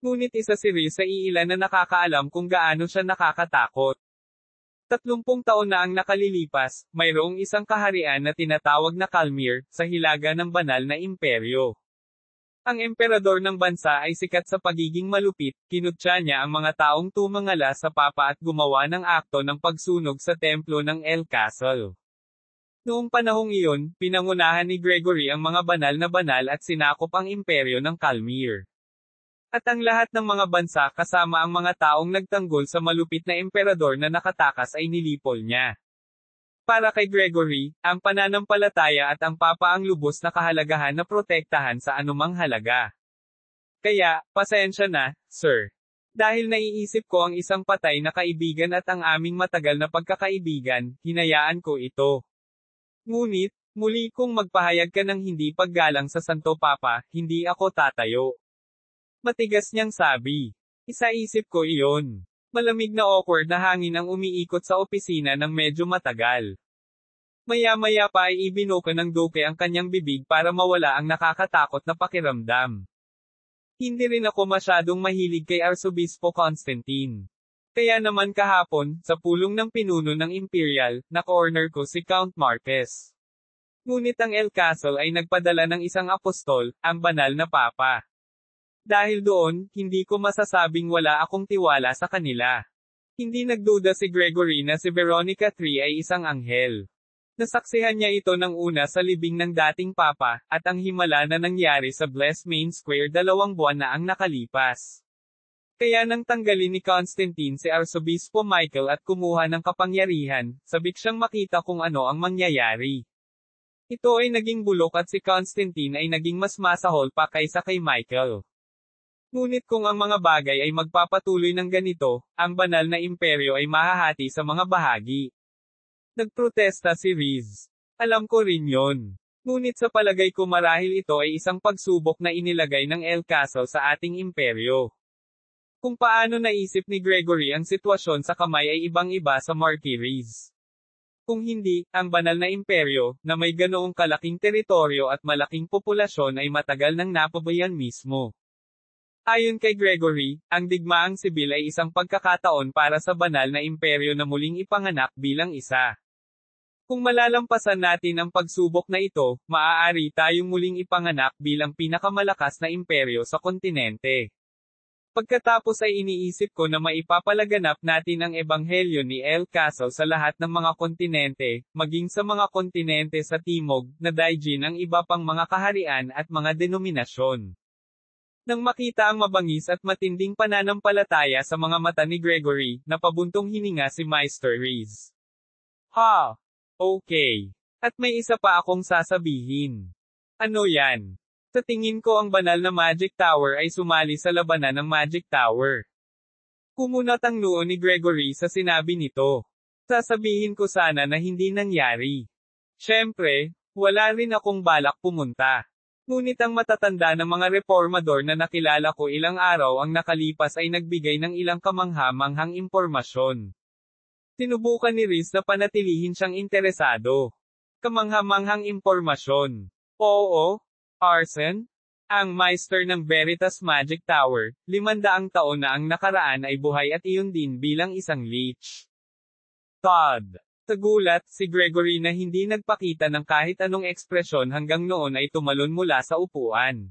Ngunit isa si Riz sa iilan na nakakaalam kung gaano siya nakakatakot. 30 taon na ang nakalilipas, mayroong isang kaharian na tinatawag na Kalmyr, sa hilaga ng banal na imperyo. Ang emperador ng bansa ay sikat sa pagiging malupit, kinutya niya ang mga taong tumangala sa papa at gumawa ng akto ng pagsunog sa templo ng El Castle. Noong panahong iyon, pinangunahan ni Gregory ang mga banal at sinakop ang imperyo ng Calmir. At ang lahat ng mga bansa kasama ang mga taong nagtanggol sa malupit na emperador na nakatakas ay nilipol niya. Para kay Gregory, ang pananampalataya at ang papa ang lubos na kahalagahan na protektahan sa anumang halaga. Kaya, pasensya na, sir. Dahil naiisip ko ang isang patay na kaibigan at ang aming matagal na pagkakaibigan, hinayaan ko ito. Ngunit, muli kung magpahayag ka ng hindi paggalang sa Santo Papa, hindi ako tatayo. Matigas niyang sabi. Isaisip ko iyon. Malamig na awkward na hangin ang umiikot sa opisina ng medyo matagal. Maya-maya pa ay ibinuka ng Duke ang kanyang bibig para mawala ang nakakatakot na pakiramdam. Hindi rin ako masyadong mahilig kay Arsobispo Constantine. Kaya naman kahapon, sa pulong ng pinuno ng Imperial, na-corner ko si Count Marquez. Ngunit ang El Castle ay nagpadala ng isang apostol, ang banal na papa. Dahil doon, hindi ko masasabing wala akong tiwala sa kanila. Hindi nagduda si Gregory na si Veronica III ay isang anghel. Nasaksihan niya ito ng una sa libing ng dating papa, at ang himala na nangyari sa Blessed Main Square 2 buwan na ang nakalipas. Kaya nang tanggalin ni Constantine si Arsobispo Michael at kumuha ng kapangyarihan, sabik siyang makita kung ano ang mangyayari. Ito ay naging bulok at si Constantine ay naging mas masahol pa kaysa kay Michael. Ngunit kung ang mga bagay ay magpapatuloy ng ganito, ang banal na imperyo ay mahahati sa mga bahagi. Nagprotesta si Riz. Alam ko rin yon. Ngunit sa palagay ko marahil ito ay isang pagsubok na inilagay ng El Castle sa ating imperyo. Kung paano naisip ni Gregory ang sitwasyon sa kamay ay ibang-iba sa Marquis Riz. Kung hindi, ang banal na imperyo, na may ganoong kalaking teritoryo at malaking populasyon ay matagal nang napabayan mismo. Ayon kay Gregory, ang digmaang sibil ay isang pagkakataon para sa banal na imperyo na muling ipanganak bilang isa. Kung malalampasan natin ang pagsubok na ito, maaari tayong muling ipanganak bilang pinakamalakas na imperyo sa kontinente. Pagkatapos ay iniisip ko na maipapalaganap natin ang ebanghelyo ni El Castle sa lahat ng mga kontinente, maging sa mga kontinente sa timog, na daigin ang iba pang mga kaharian at mga denominasyon. Nang makita ang mabangis at matinding pananampalataya sa mga mata ni Gregory, napabuntong hininga si Meister Riz. Ha! Okay. At may isa pa akong sasabihin. Ano yan? Sa tingin ko ang banal na Magic Tower ay sumali sa labanan ng Magic Tower. Kumunat ang noo ni Gregory sa sinabi nito. Sasabihin ko sana na hindi nangyari. Siyempre, wala rin akong balak pumunta. Ngunit ang matatanda ng mga reformador na nakilala ko ilang araw ang nakalipas ay nagbigay ng ilang kamangha-manghang impormasyon. Sinubukan ni Riz na panatilihin siyang interesado. Kamangha-manghang impormasyon. Oo, Arsen? Ang Meister ng Veritas Magic Tower, 500 taon na ang nakaraan ay buhay at iyon din bilang isang leech. Todd. Sa gulat, si Gregory na hindi nagpakita ng kahit anong ekspresyon hanggang noon ay tumalon mula sa upuan.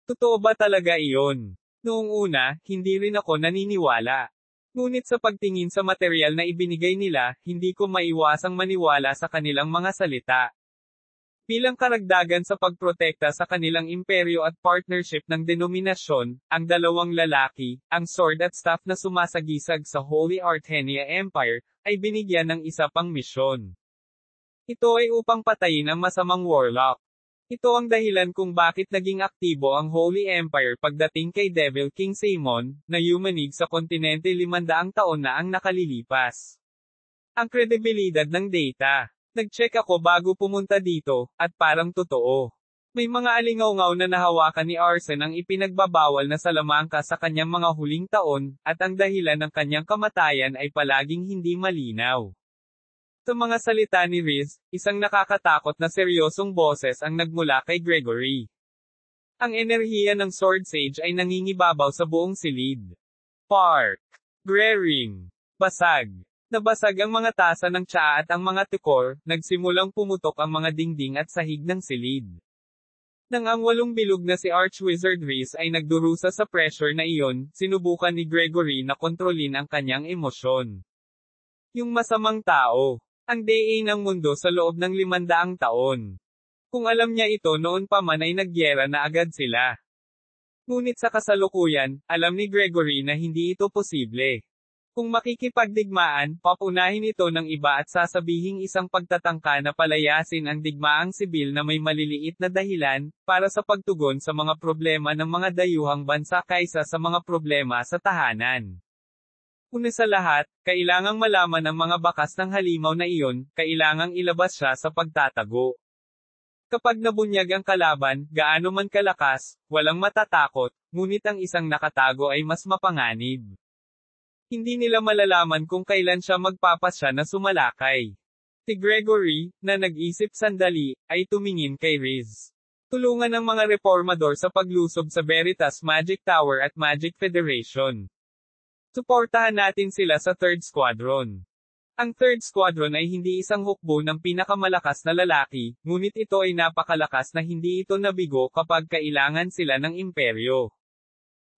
Totoo ba talaga iyon? Noong una, hindi rin ako naniniwala. Ngunit sa pagtingin sa material na ibinigay nila, hindi ko maiwasang maniwala sa kanilang mga salita. Bilang karagdagan sa pagprotekta sa kanilang imperyo at partnership ng denominasyon, ang dalawang lalaki, ang sword at staff na sumasagisag sa Holy Artenia Empire, ay binigyan ng isa pang misyon. Ito ay upang patayin ang masamang warlock. Ito ang dahilan kung bakit naging aktibo ang Holy Empire pagdating kay Devil King Simon, na yumanig sa kontinente 500 taon na ang nakalilipas. Ang kredibilidad ng data. Nag-check ako bago pumunta dito, at parang totoo. May mga alingaw-ngaw na nahawakan ni Arsen ang ipinagbabawal na salamangka sa kanyang mga huling taon, at ang dahilan ng kanyang kamatayan ay palaging hindi malinaw. Sa mga salita ni Riz, isang nakakatakot na seryosong boses ang nagmula kay Gregory. Ang enerhiya ng Sword Sage ay nangingibabaw sa buong silid. Park. Glaring. Basag. Nabasag ang mga tasa ng tsaa at ang mga tukor, nagsimulang pumutok ang mga dingding at sahig ng silid. Nang ang walong bilog na si Archwizard Reese ay nagdurusa sa pressure na iyon, sinubukan ni Gregory na kontrolin ang kanyang emosyon. Yung masamang tao. Ang DA ng mundo sa loob ng 500 taon. Kung alam niya ito noon pa man ay nagyera na agad sila. Ngunit sa kasalukuyan, alam ni Gregory na hindi ito posible. Kung makikipagdigmaan, papunahin ito ng iba at sasabihing isang pagtatangka na palayasin ang digmaang sibil na may maliliit na dahilan, para sa pagtugon sa mga problema ng mga dayuhang bansa kaysa sa mga problema sa tahanan. Una sa lahat, kailangang malaman ng mga bakas ng halimaw na iyon, kailangang ilabas siya sa pagtatago. Kapag nabunyag ang kalaban, gaano man kalakas, walang matatakot, ngunit ang isang nakatago ay mas mapanganib. Hindi nila malalaman kung kailan siya magpapasya na sumalakay. Si Gregory, na nag-isip sandali, ay tumingin kay Riz. Tulungan ng mga reformador sa paglusob sa Veritas Magic Tower at Magic Federation. Suportahan natin sila sa 3rd Squadron. Ang 3rd Squadron ay hindi isang hukbo ng pinakamalakas na lalaki, ngunit ito ay napakalakas na hindi ito nabigo kapag kailangan sila ng imperyo.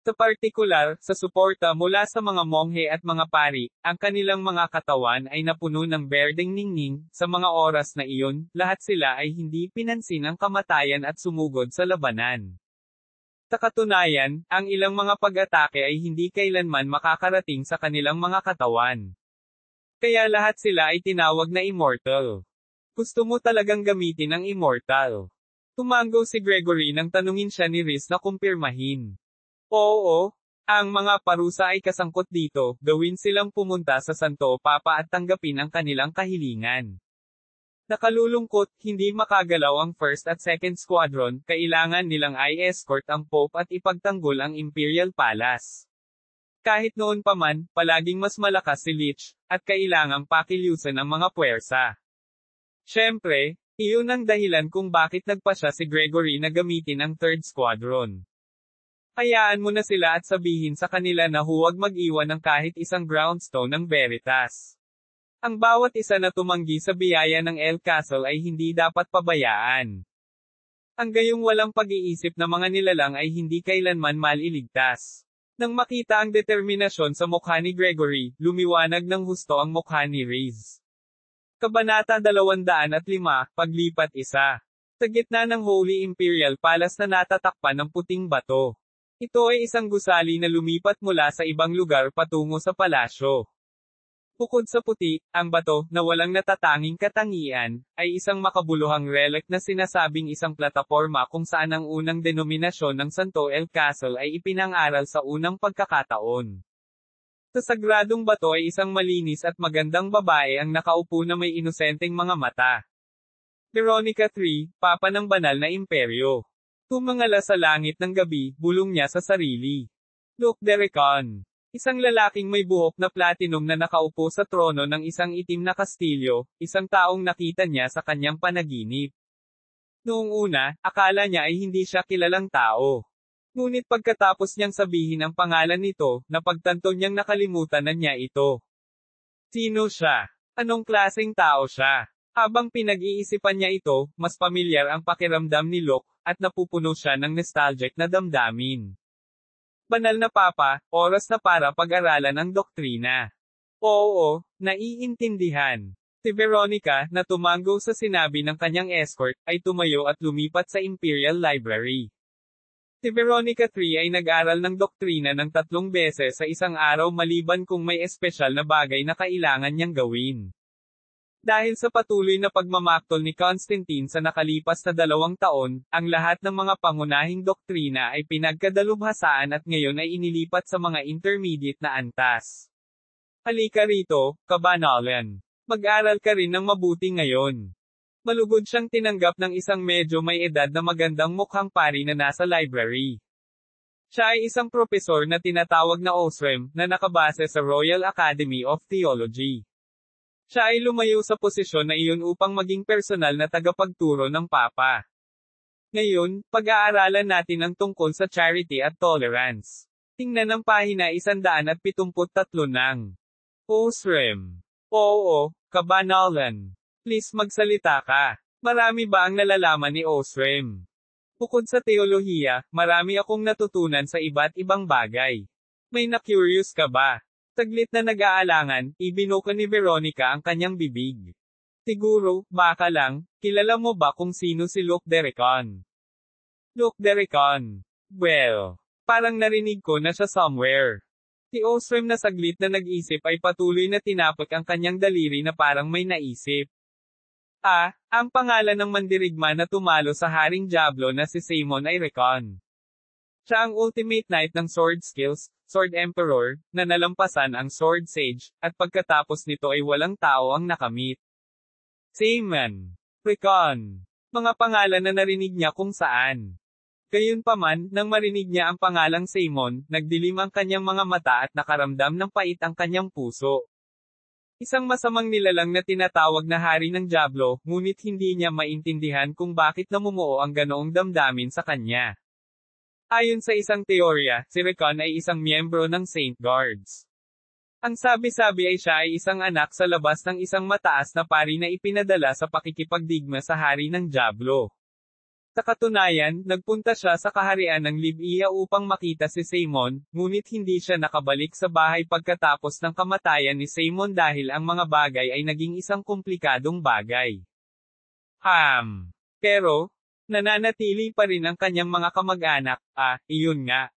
Sa partikular, sa suporta mula sa mga monghe at mga pari, ang kanilang mga katawan ay napuno ng berdeng ningning, sa mga oras na iyon, lahat sila ay hindi pinansin ang kamatayan at sumugod sa labanan. Sa katunayan, ang ilang mga pag-atake ay hindi kailanman makakarating sa kanilang mga katawan. Kaya lahat sila ay tinawag na immortal. Gusto mo talagang gamitin ang immortal? Tumango si Gregory nang tanungin siya ni Riz na kumpirmahin. Oo, ang mga parusa ay kasangkot dito, gawin silang pumunta sa Santo Papa at tanggapin ang kanilang kahilingan. Nakalulungkot, hindi makagalaw ang 1st at 2nd Squadron, kailangan nilang i-escort ang Pope at ipagtanggol ang Imperial Palace. Kahit noon pa man, palaging mas malakas si Leech, at kailangang pakilusan ang mga puwersa. Siyempre, iyon ang dahilan kung bakit nagpasya si Gregory na gamitin ang 3rd Squadron. Hayaan mo na sila at sabihin sa kanila na huwag mag-iwan ng kahit isang groundstone ng Veritas. Ang bawat isa na tumanggi sa biyaya ng El Castle ay hindi dapat pabayaan. Ang gayong walang pag-iisip na mga nilalang ay hindi kailanman maliligtas. Nang makita ang determinasyon sa mukha ni Gregory, lumiwanag ng husto ang mukha ni Riz. Kabanata 205, Paglipat isa. Sa gitna ng Holy Imperial Palace na natatakpan ng puting bato. Ito ay isang gusali na lumipat mula sa ibang lugar patungo sa palasyo. Bukod sa puti, ang bato, na walang natatanging katangian, ay isang makabuluhang relic na sinasabing isang plataporma kung saan ang unang denominasyon ng Santo El Castle ay ipinangaral sa unang pagkakataon. Sa sagradong bato ay isang malinis at magandang babae ang nakaupo na may inosenteng mga mata. Veronica III, Papa ng Banal na Imperyo. Tumangala sa langit ng gabi, bulong niya sa sarili. Look Derecon. Isang lalaking may buhok na platinum na nakaupo sa trono ng isang itim na kastilyo, isang taong nakita niya sa kanyang panaginip. Noong una, akala niya ay hindi siya kilalang tao. Ngunit pagkatapos niyang sabihin ang pangalan nito, napagtanto niyang nakalimutan na niya ito. Sino siya? Anong klaseng tao siya? Habang pinag-iisipan niya ito, mas pamilyar ang pakiramdam ni Locke, at napupuno siya ng nostalgic na damdamin. Banal na Papa, oras na para pag-aralan ang doktrina. Oo, naiintindihan. Si Veronica, na tumango sa sinabi ng kanyang escort, ay tumayo at lumipat sa Imperial Library. Si Veronica III ay nag-aral ng doktrina ng 3 beses sa isang araw maliban kung may espesyal na bagay na kailangan niyang gawin. Dahil sa patuloy na pagmamaktol ni Constantine sa nakalipas na 2 taon, ang lahat ng mga pangunahing doktrina ay pinagkadalubhasaan at ngayon ay inilipat sa mga intermediate na antas. Halika rito, kabanalan. Mag-aral ka rin ng mabuti ngayon. Malugod siyang tinanggap ng isang medyo may edad na magandang mukhang pari na nasa library. Siya ay isang propesor na tinatawag na Osrem, na nakabase sa Royal Academy of Theology. Siya ay lumayo sa posisyon na iyon upang maging personal na tagapagturo ng Papa. Ngayon, pag-aaralan natin ang tungkol sa charity at tolerance. Tingnan ang pahina 173 ng Osrem. Oo, kabanalan. Please magsalita ka. Marami ba ang nalalaman ni Osrem? Bukod sa teolohiya, marami akong natutunan sa iba't ibang bagay. May na-curious ka ba? Saglit na nag-aalangan, ibinuka ni Veronica ang kanyang bibig. Siguro, baka lang, kilala mo ba kung sino si Luke Derecon? Luke Derecon. Well, parang narinig ko na siya somewhere. Si Osrem na saglit na nag-isip ay patuloy na tinapik ang kanyang daliri na parang may naisip. Ang pangalan ng mandirigma na tumalo sa Haring Diablo na si Simon ay Recon. Siya ang ultimate knight ng sword skills, Sword Emperor, na nalampasan ang Sword Sage, at pagkatapos nito ay walang tao ang nakamit. Simon. Recon. Mga pangalan na narinig niya kung saan. Gayunpaman, nang marinig niya ang pangalang Simon, nagdilim ang kanyang mga mata at nakaramdam ng pait ang kanyang puso. Isang masamang nilalang na tinatawag na hari ng Diablo, ngunit hindi niya maintindihan kung bakit namumuo ang ganoong damdamin sa kanya. Ayon sa isang teorya, si Recon ay isang miyembro ng Saint Guards. Ang sabi-sabi ay siya ay isang anak sa labas ng isang mataas na pari na ipinadala sa pakikipagdigma sa hari ng Diablo. Sa katunayan, nagpunta siya sa kaharian ng Libya upang makita si Simon, ngunit hindi siya nakabalik sa bahay pagkatapos ng kamatayan ni Simon dahil ang mga bagay ay naging isang komplikadong bagay. Pero, nananatili pa rin ang kanyang mga kamag-anak, iyon nga.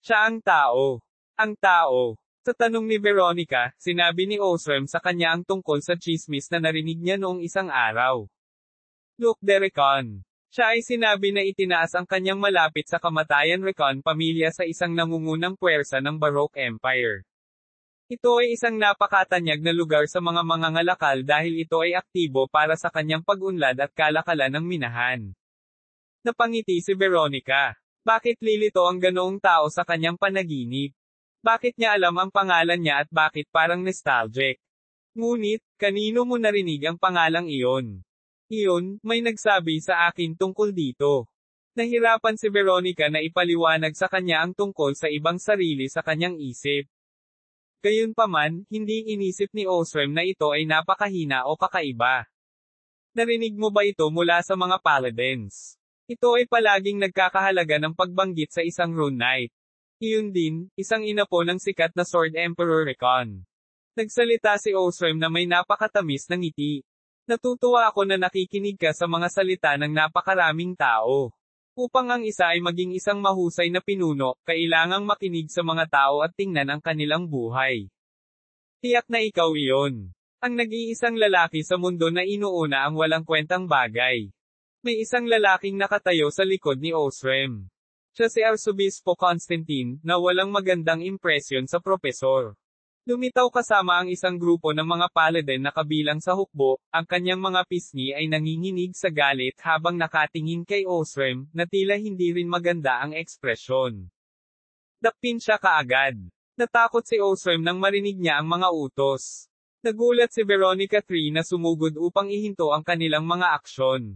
Siya ang tao. Ang tao. Sa tanong ni Veronica, sinabi ni Osrem sa kanya ang tungkol sa chismis na narinig niya noong isang araw. Luke Derecon. Siya ay sinabi na itinaas ang kanyang malapit sa kamatayan Recon pamilya sa isang nangungunang puwersa ng Baroque Empire. Ito ay isang napakatanyag na lugar sa mga mangangalakal dahil ito ay aktibo para sa kanyang pag-unlad at kalakalan ng minahan. Napangiti si Veronica. Bakit lilito ang ganoong tao sa kanyang panaginip? Bakit niya alam ang pangalan niya at bakit parang nostalgic? Ngunit, kanino mo narinig ang pangalang iyon? Iyon, may nagsabi sa akin tungkol dito. Nahirapan si Veronica na ipaliwanag sa kanya ang tungkol sa ibang sarili sa kanyang isip. Gayunpaman, hindi inisip ni Osrem na ito ay napakahina o kakaiba. Narinig mo ba ito mula sa mga paladins? Ito ay palaging nagkakahalaga ng pagbanggit sa isang rune knight. Iyon din, isang inapo ng sikat na Sword Emperor Recon. Nagsalita si Osrem na may napakatamis na ngiti. Natutuwa ako na nakikinig ka sa mga salita ng napakaraming tao. Upang ang isa ay maging isang mahusay na pinuno, kailangang makinig sa mga tao at tingnan ang kanilang buhay. Tiyak na ikaw iyon. Ang nag-iisang lalaki sa mundo na inuuna ang walang kwentang bagay. May isang lalaking nakatayo sa likod ni Osrem. Siya si Arsobispo Constantine, na walang magandang impresyon sa propesor. Lumitaw kasama ang isang grupo ng mga paladin na kabilang sa hukbo, ang kanyang mga pisngi ay nanginginig sa galit habang nakatingin kay Osrem, na tila hindi rin maganda ang ekspresyon. Dakpin siya kaagad. Natakot si Osrem nang marinig niya ang mga utos. Nagulat si Veronica III na sumugod upang ihinto ang kanilang mga aksyon.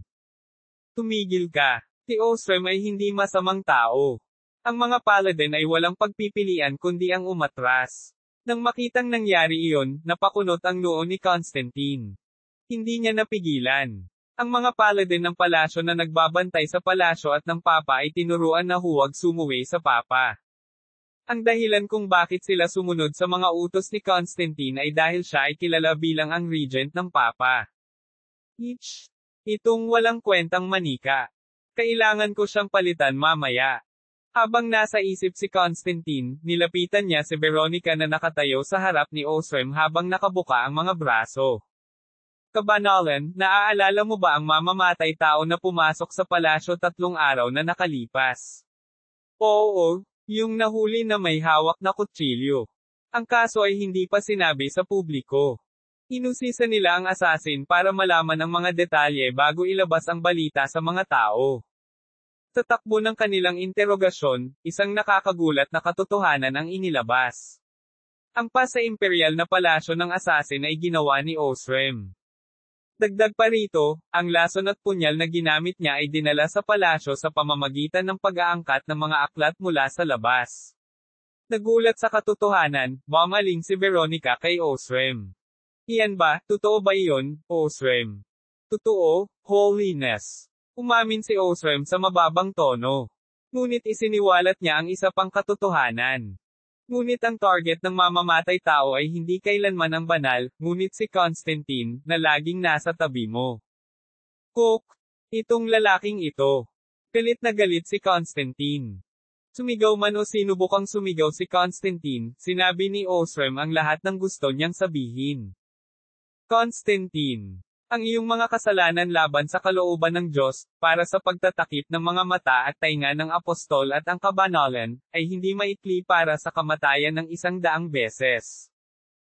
Tumigil ka. Si Osrem ay hindi masamang tao. Ang mga paladin ay walang pagpipilian kundi ang umatras. Nang makitang nangyari iyon, napakunot ang noo ni Constantine. Hindi niya napigilan. Ang mga paladin ng palasyo na nagbabantay sa palasyo at ng papa ay tinuruan na huwag sumuwi sa papa. Ang dahilan kung bakit sila sumunod sa mga utos ni Constantine ay dahil siya ay kilala bilang ang regent ng papa. Itong walang kwentang manika. Kailangan ko siyang palitan mamaya. Habang nasa isip si Constantine, nilapitan niya si Veronica na nakatayo sa harap ni Osrem habang nakabuka ang mga braso. Kabanalan, naaalala mo ba ang mamamatay tao na pumasok sa palasyo 3 araw na nakalipas? Oo, yung nahuli na may hawak na kutsilyo. Ang kaso ay hindi pa sinabi sa publiko. Inusisa nila ang assassin para malaman ang mga detalye bago ilabas ang balita sa mga tao. Sa takbo ng kanilang interogasyon, isang nakakagulat na katotohanan ang inilabas. Ang sa imperial na palasyo ng assassin ay ginawa ni Osrem. Dagdag pa rito, ang lason at punyal na ginamit niya ay dinala sa palasyo sa pamamagitan ng pag-aangkat ng mga aklat mula sa labas. Nagulat sa katotohanan, bumaling si Veronica kay Osrem. Iyan ba, totoo ba iyon, Osrem? Totoo, Holiness. Umamin si Osram sa mababang tono. Ngunit isiniwalat niya ang isa pang katotohanan. Ngunit ang target ng mamamatay tao ay hindi kailanman ang banal, ngunit si Constantine, na laging nasa tabi mo. Cook, itong lalaking ito. Galit na galit si Constantine. Sumigaw man o sinubukang sumigaw si Constantine, sinabi ni Osram ang lahat ng gusto niyang sabihin. Constantine, ang iyong mga kasalanan laban sa kalooban ng Diyos, para sa pagtatakip ng mga mata at tainga ng apostol at ang kabanalan, ay hindi maikli para sa kamatayan ng 100 beses.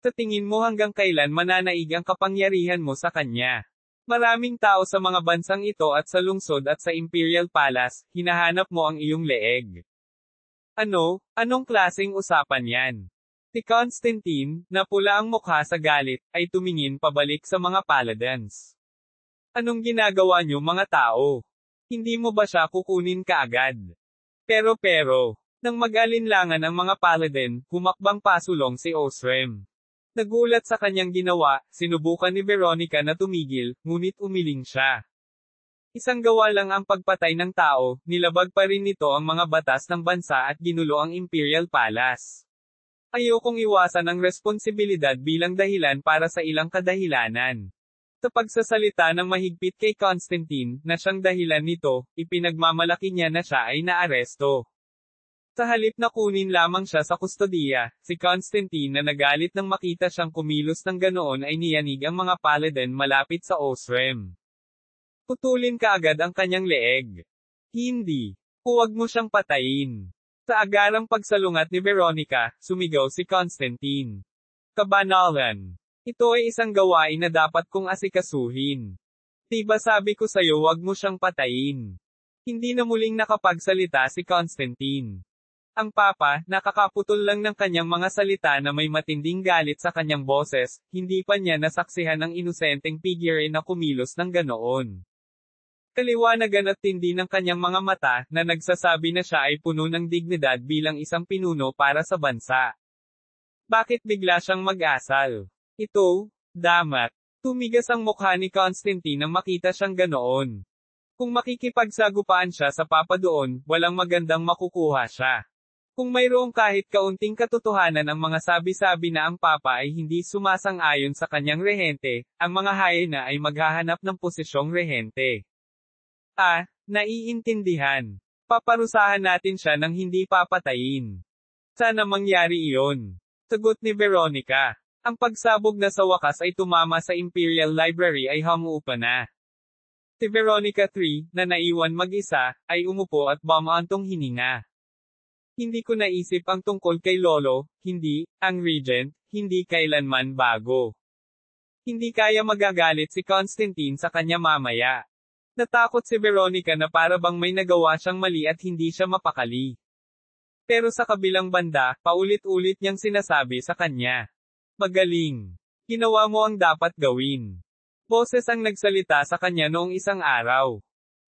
Sa tingin mo hanggang kailan mananaig ang kapangyarihan mo sa kanya? Maraming tao sa mga bansang ito at sa lungsod at sa Imperial Palace, hinahanap mo ang iyong leeg. Ano? Anong klaseng usapan yan? Si Constantine, na pula ang mukha sa galit, ay tumingin pabalik sa mga paladins. Anong ginagawa niyo mga tao? Hindi mo ba siya kukunin kaagad? Pero, nang mag-alinlangan ang mga paladin, humakbang pasulong si Osram. Nagulat sa kanyang ginawa, sinubukan ni Veronica na tumigil, ngunit umiling siya. Isang gawa lang ang pagpatay ng tao, nilabag pa rin nito ang mga batas ng bansa at ginulo ang Imperial Palace. Ayokong iwasan ang responsibilidad bilang dahilan para sa ilang kadahilanan. Sa pagsasalita ng mahigpit kay Constantine, na siyang dahilan nito, ipinagmamalaki niya na siya ay naaresto. Sa halip na kunin lamang siya sa kustodiya, si Constantine na nagalit nang makita siyang kumilos ng ganoon ay niyanig ang mga paladin malapit sa Osram. Putulin kaagad ang kanyang leeg. Hindi. Huwag mo siyang patayin. Sa agarang pagsalungat ni Veronica, sumigaw si Constantine. Kabanalan. Ito ay isang gawain na dapat kong asikasuhin. Diba sabi ko sa'yo wag mo siyang patayin? Hindi na muling nakapagsalita si Constantine. Ang papa, nakakaputol lang ng kanyang mga salita na may matinding galit sa kanyang boses, hindi pa niya nasaksihan ang inosenteng figure na kumilos ng ganoon. Kaliwanagan at tindi ng kanyang mga mata, na nagsasabi na siya ay puno ng dignidad bilang isang pinuno para sa bansa. Bakit bigla siyang mag-asal? Ito, damat. Tumigas ang mukha ni Constantine nang makita siyang ganoon. Kung makikipagsagupaan siya sa papa doon, walang magandang makukuha siya. Kung mayroong kahit kaunting katotohanan ang mga sabi-sabi na ang papa ay hindi sumasang-ayon sa kanyang rehente, ang mga hyena ay maghahanap ng posisyong rehente. Naiintindihan. Paparusahan natin siya ng hindi papatayin. Sana mangyari iyon. Sagot ni Veronica. Ang pagsabog na sa wakas ay tumama sa Imperial Library ay humuupa na. Si Veronica 3, na naiwan mag-isa, ay umupo at bumantong hininga. Hindi ko naisip ang tungkol kay Lolo, hindi, ang Regent, hindi kailanman bago. Hindi kaya magagalit si Constantine sa kanya mamaya. Natakot si Veronica na para bang may nagawa siyang mali at hindi siya mapakali. Pero sa kabilang banda, paulit-ulit niyang sinasabi sa kanya. Magaling. Ginawa mo ang dapat gawin. Boses ang nagsalita sa kanya noong isang araw.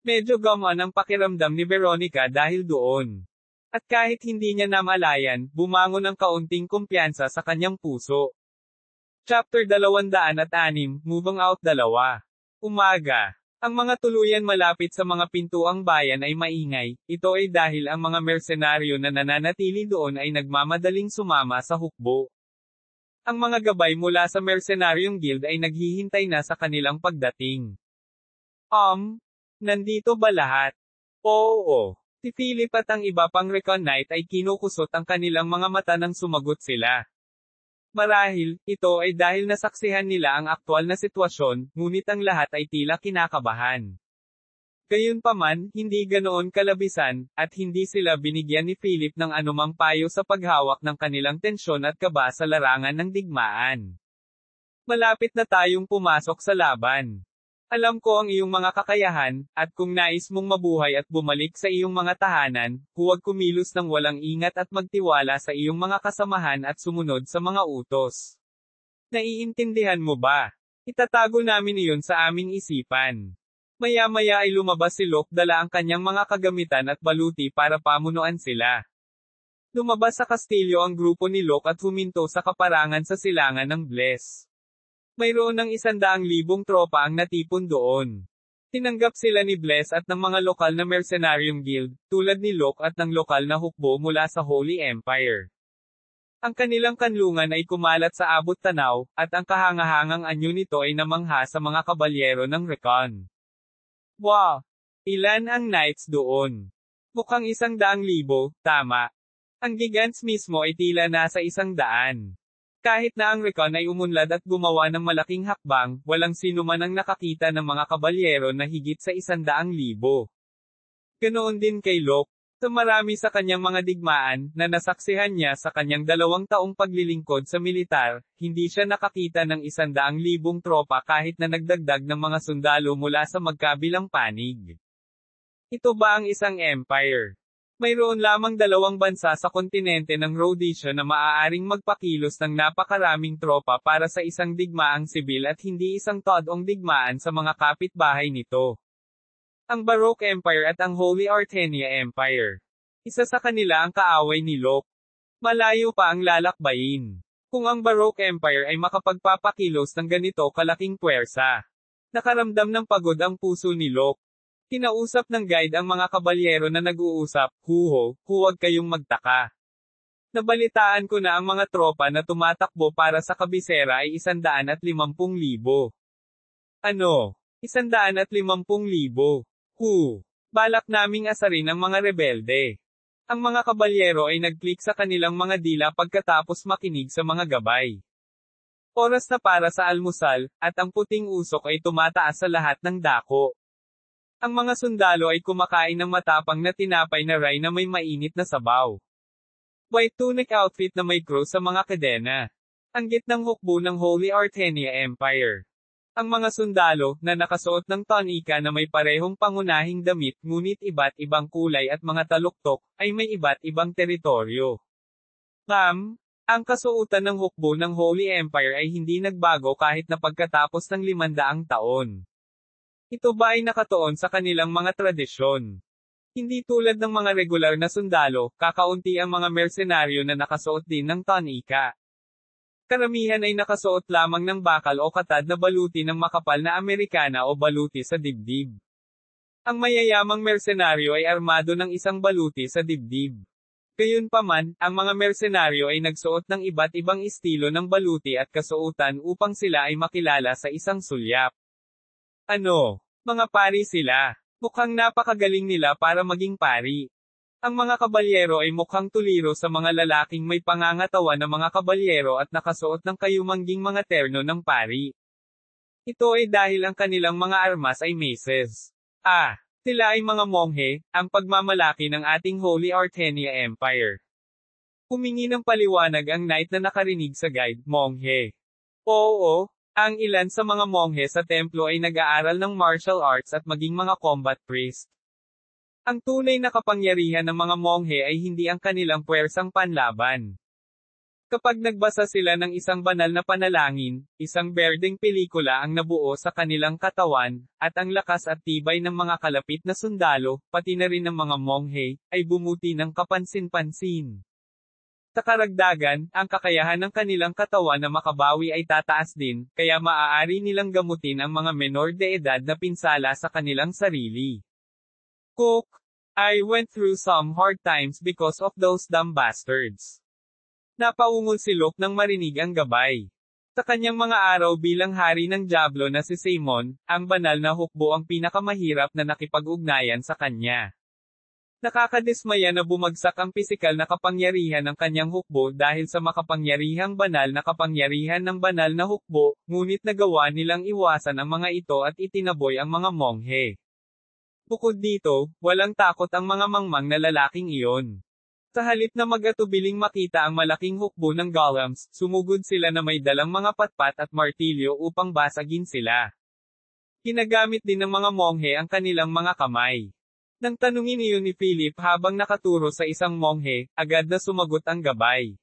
Medyo gumaan ang pakiramdam ni Veronica dahil doon. At kahit hindi niya namalayan, bumangon ang kaunting kumpiyansa sa kanyang puso. Chapter 206, Moving Out 2. Umaga. Ang mga tuluyan malapit sa mga pintuang bayan ay maingay, ito ay dahil ang mga mersenaryo na nananatili doon ay nagmamadaling sumama sa hukbo. Ang mga gabay mula sa mersenaryong guild ay naghihintay na sa kanilang pagdating. Nandito ba lahat? Oo. Si Philip at ang iba pang Recon Knight ay kinukusot ang kanilang mga mata nang sumagot sila. Marahil, ito ay dahil nasaksihan nila ang aktwal na sitwasyon, ngunit ang lahat ay tila kinakabahan. Gayunpaman, hindi ganoon kalabisan, at hindi sila binigyan ni Philip ng anumang payo sa paghawak ng kanilang tensyon at kaba sa larangan ng digmaan. Malapit na tayong pumasok sa laban. Alam ko ang iyong mga kakayahan, at kung nais mong mabuhay at bumalik sa iyong mga tahanan, huwag kumilos ng walang ingat at magtiwala sa iyong mga kasamahan at sumunod sa mga utos. Naiintindihan mo ba? Itatago namin iyon sa aming isipan. Maya-maya ay lumabas si Locke dala ang kanyang mga kagamitan at baluti para pamunuan sila. Lumabas sa kastilyo ang grupo ni Locke at huminto sa kaparangan sa silangan ng Bless. Mayroon ng 100,000 tropa ang natipon doon. Tinanggap sila ni Bless at ng mga lokal na mercenaryong guild, tulad ni Locke at ng lokal na hukbo mula sa Holy Empire. Ang kanilang kanlungan ay kumalat sa abot tanaw, at ang kahangahangang anyo nito ay namangha sa mga kabalyero ng Recon. Wow! Ilan ang knights doon? Mukhang 100,000, tama. Ang Gigants mismo ay tila nasa 100. Kahit na ang Recon ay umunlad at gumawa ng malaking hakbang, walang sino man ang nakakita ng mga kabalyero na higit sa 100,000. Ganoon din kay Locke. Sa marami sa kanyang mga digmaan, na nasaksihan niya sa kanyang 2 taong paglilingkod sa militar, hindi siya nakakita ng 100,000 tropa kahit na nagdagdag ng mga sundalo mula sa magkabilang panig. Ito ba ang isang empire? Mayroon lamang 2 bansa sa kontinente ng Rhodesia na maaaring magpakilos ng napakaraming tropa para sa isang digmaang sibil at hindi isang todong digmaan sa mga kapitbahay nito. Ang Baroque Empire at ang Holy Artenia Empire. Isa sa kanila ang kaaway ni Locke. Malayo pa ang lalakbayin. Kung ang Baroque Empire ay makapagpapakilos ng ganito kalaking puwersa. Nakaramdam ng pagod ang puso ni Locke. Kinausap ng guide ang mga kabalyero na nag-uusap, huwag kayong magtaka. Nabalitaan ko na ang mga tropa na tumatakbo para sa kabisera ay 150,000. Ano? 150,000? Balak naming asarin ang mga rebelde. Ang mga kabalyero ay nag-click sa kanilang mga dila pagkatapos makinig sa mga gabay. Oras na para sa almusal, at ang puting usok ay tumataas sa lahat ng dako. Ang mga sundalo ay kumakain ng matapang na tinapay na rye na may mainit na sabaw. White tunic outfit na may cross sa mga kadena. Ang gitnang hukbo ng Holy Artenia Empire. Ang mga sundalo, na nakasuot ng tonika na may parehong pangunahing damit ngunit iba't ibang kulay at mga taluktok, ay may iba't ibang teritoryo. Ang kasuotan ng hukbo ng Holy Empire ay hindi nagbago kahit na pagkatapos ng 500 taon. Ito ba ay nakatuon sa kanilang mga tradisyon? Hindi tulad ng mga regular na sundalo, kakaunti ang mga mersenaryo na nakasuot din ng tonika. Karamihan ay nakasuot lamang ng bakal o katad na baluti ng makapal na Amerikana o baluti sa dibdib. Ang mayayamang mersenaryo ay armado ng isang baluti sa dibdib. Gayunpaman, ang mga mersenaryo ay nagsuot ng iba't ibang estilo ng baluti at kasuotan upang sila ay makilala sa isang sulyap. Ano? Mga pari sila. Mukhang napakagaling nila para maging pari. Ang mga kabalyero ay mukhang tuliro sa mga lalaking may pangangatawan na mga kabalyero at nakasuot ng kayumangging mga terno ng pari. Ito ay dahil ang kanilang mga armas ay maces. Sila ay mga monghe, ang pagmamalaki ng ating Holy Artenia Empire. Humingi ng paliwanag ang knight na nakarinig sa guide, monghe. Oo. Ang ilan sa mga monghe sa templo ay nag-aaral ng martial arts at maging mga combat priest. Ang tunay na kapangyarihan ng mga monghe ay hindi ang kanilang puwersang panlaban. Kapag nagbasa sila ng isang banal na panalangin, isang berdeng pelikula ang nabuo sa kanilang katawan, at ang lakas at tibay ng mga kalapit na sundalo, pati na rin ng mga monghe, ay bumuti ng kapansin-pansin. Sa karagdagan, ang kakayahan ng kanilang katawan na makabawi ay tataas din, kaya maaari nilang gamutin ang mga menor de edad na pinsala sa kanilang sarili. Cook, I went through some hard times because of those dumb bastards. Napaungol si Locke nang marinig ang gabay. Sa kanyang mga araw bilang hari ng Diablo na si Simon, ang banal na hukbo ang pinakamahirap na nakipag-ugnayan sa kanya. Nakakadismaya na bumagsak ang pisikal na kapangyarihan ng kanyang hukbo dahil sa makapangyarihang banal na kapangyarihan ng banal na hukbo, ngunit nagawa nilang iwasan ang mga ito at itinaboy ang mga monghe. Bukod dito, walang takot ang mga mangmang na lalaking iyon. Sa halip na mag-atubiling makita ang malaking hukbo ng golems, sumugod sila na may dalang mga patpat at martilyo upang basagin sila. Ginagamit din ng mga monghe ang kanilang mga kamay. Nang tanungin iyon ni Philip habang nakaturo sa isang monghe, agad na sumagot ang gabay.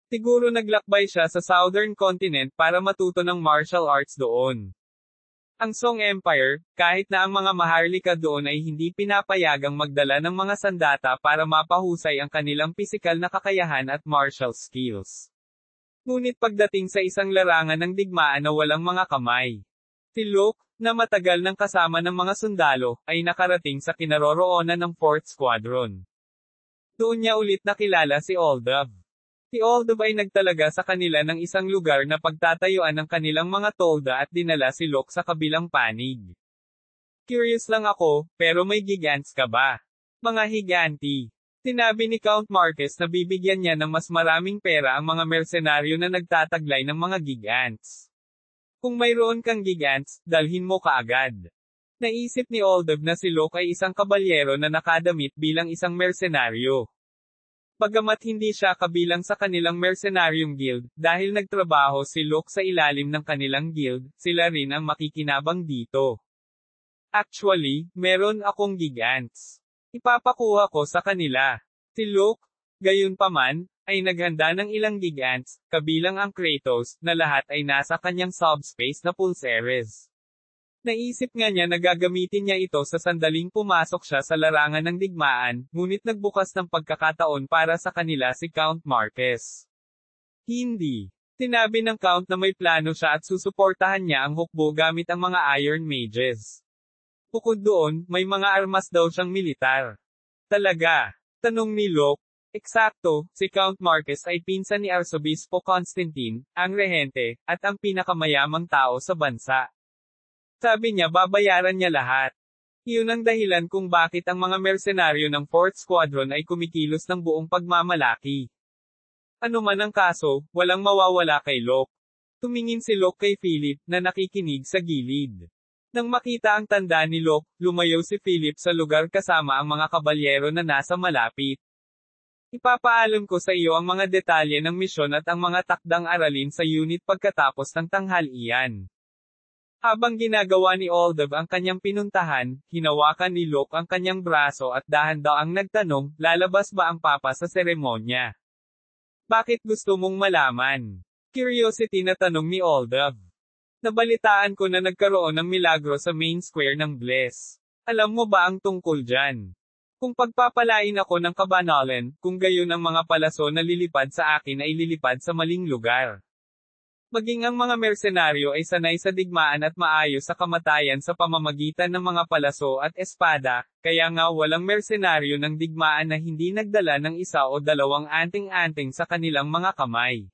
Siguro naglakbay siya sa Southern Continent para matuto ng martial arts doon. Ang Song Empire, kahit na ang mga maharlika doon ay hindi pinapayagang magdala ng mga sandata para mapahusay ang kanilang pisikal na kakayahan at martial skills. Ngunit pagdating sa isang larangan ng digmaan na walang mga kamay, Si Luke, na matagal nang kasama ng mga sundalo, ay nakarating sa kinaroroonan ng 4th Squadron. Doon niya ulit nakilala si Oldov. Si Oldov ay nagtalaga sa kanila ng isang lugar na pagtatayuan ng kanilang mga tolda at dinala si Luke sa kabilang panig. Curious lang ako, pero may gigants ka ba? Mga higanti. Sinabi ni Count Marquez na bibigyan niya ng mas maraming pera ang mga mersenaryo na nagtataglay ng mga gigants. Kung mayroon kang gigants, dalhin mo kaagad. Naisip ni Oldov na si Luke ay isang kabalyero na nakadamit bilang isang mersenaryo. Bagamat hindi siya kabilang sa kanilang mersenaryong guild, dahil nagtrabaho si Luke sa ilalim ng kanilang guild, sila rin ang makikinabang dito. Actually, meron akong gigants. Ipapakuha ko sa kanila. Si Luke, gayunpaman, ay naghanda ng ilang gigants, kabilang ang Kratos, na lahat ay nasa kanyang subspace na pulseres. Naisip nga niya na gagamitin niya ito sa sandaling pumasok siya sa larangan ng digmaan, ngunit nagbukas ng pagkakataon para sa kanila si Count Marquez. Hindi. Sinabi ng Count na may plano siya at susuportahan niya ang hukbo gamit ang mga Iron Mages. Bukod doon, may mga armas daw siyang militar. Talaga? Tanong ni Luke. Eksakto, si Count Marquez ay pinsan ni Arsobispo Constantine, ang rehente, at ang pinakamayamang tao sa bansa. Sabi niya babayaran niya lahat. Iyon ang dahilan kung bakit ang mga mersenaryo ng 4th Squadron ay kumikilos ng buong pagmamalaki. Ano man ang kaso, walang mawawala kay Luke. Tumingin si Luke kay Philip, na nakikinig sa gilid. Nang makita ang tanda ni Luke, lumayo si Philip sa lugar kasama ang mga kabalyero na nasa malapit. Ipapaalam ko sa iyo ang mga detalye ng misyon at ang mga takdang aralin sa unit pagkatapos ng tanghalian. Habang ginagawa ni Oldov ang kanyang pinuntahan, hinawakan ni Luke ang kanyang braso at dahan-daang nagtanong, lalabas ba ang papa sa seremonya? Bakit gusto mong malaman? Curiosity na tanong ni Oldov. Nabalitaan ko na nagkaroon ng milagro sa main square ng Bless. Alam mo ba ang tungkol dyan? Kung pagpapalain ako ng kabanalan, kung gayon ang mga palaso na lilipad sa akin ay lilipad sa maling lugar. Maging ang mga mersenaryo ay sanay sa digmaan at maayos sa kamatayan sa pamamagitan ng mga palaso at espada, kaya nga walang mersenaryo ng digmaan na hindi nagdala ng isa o dalawang anting-anting sa kanilang mga kamay.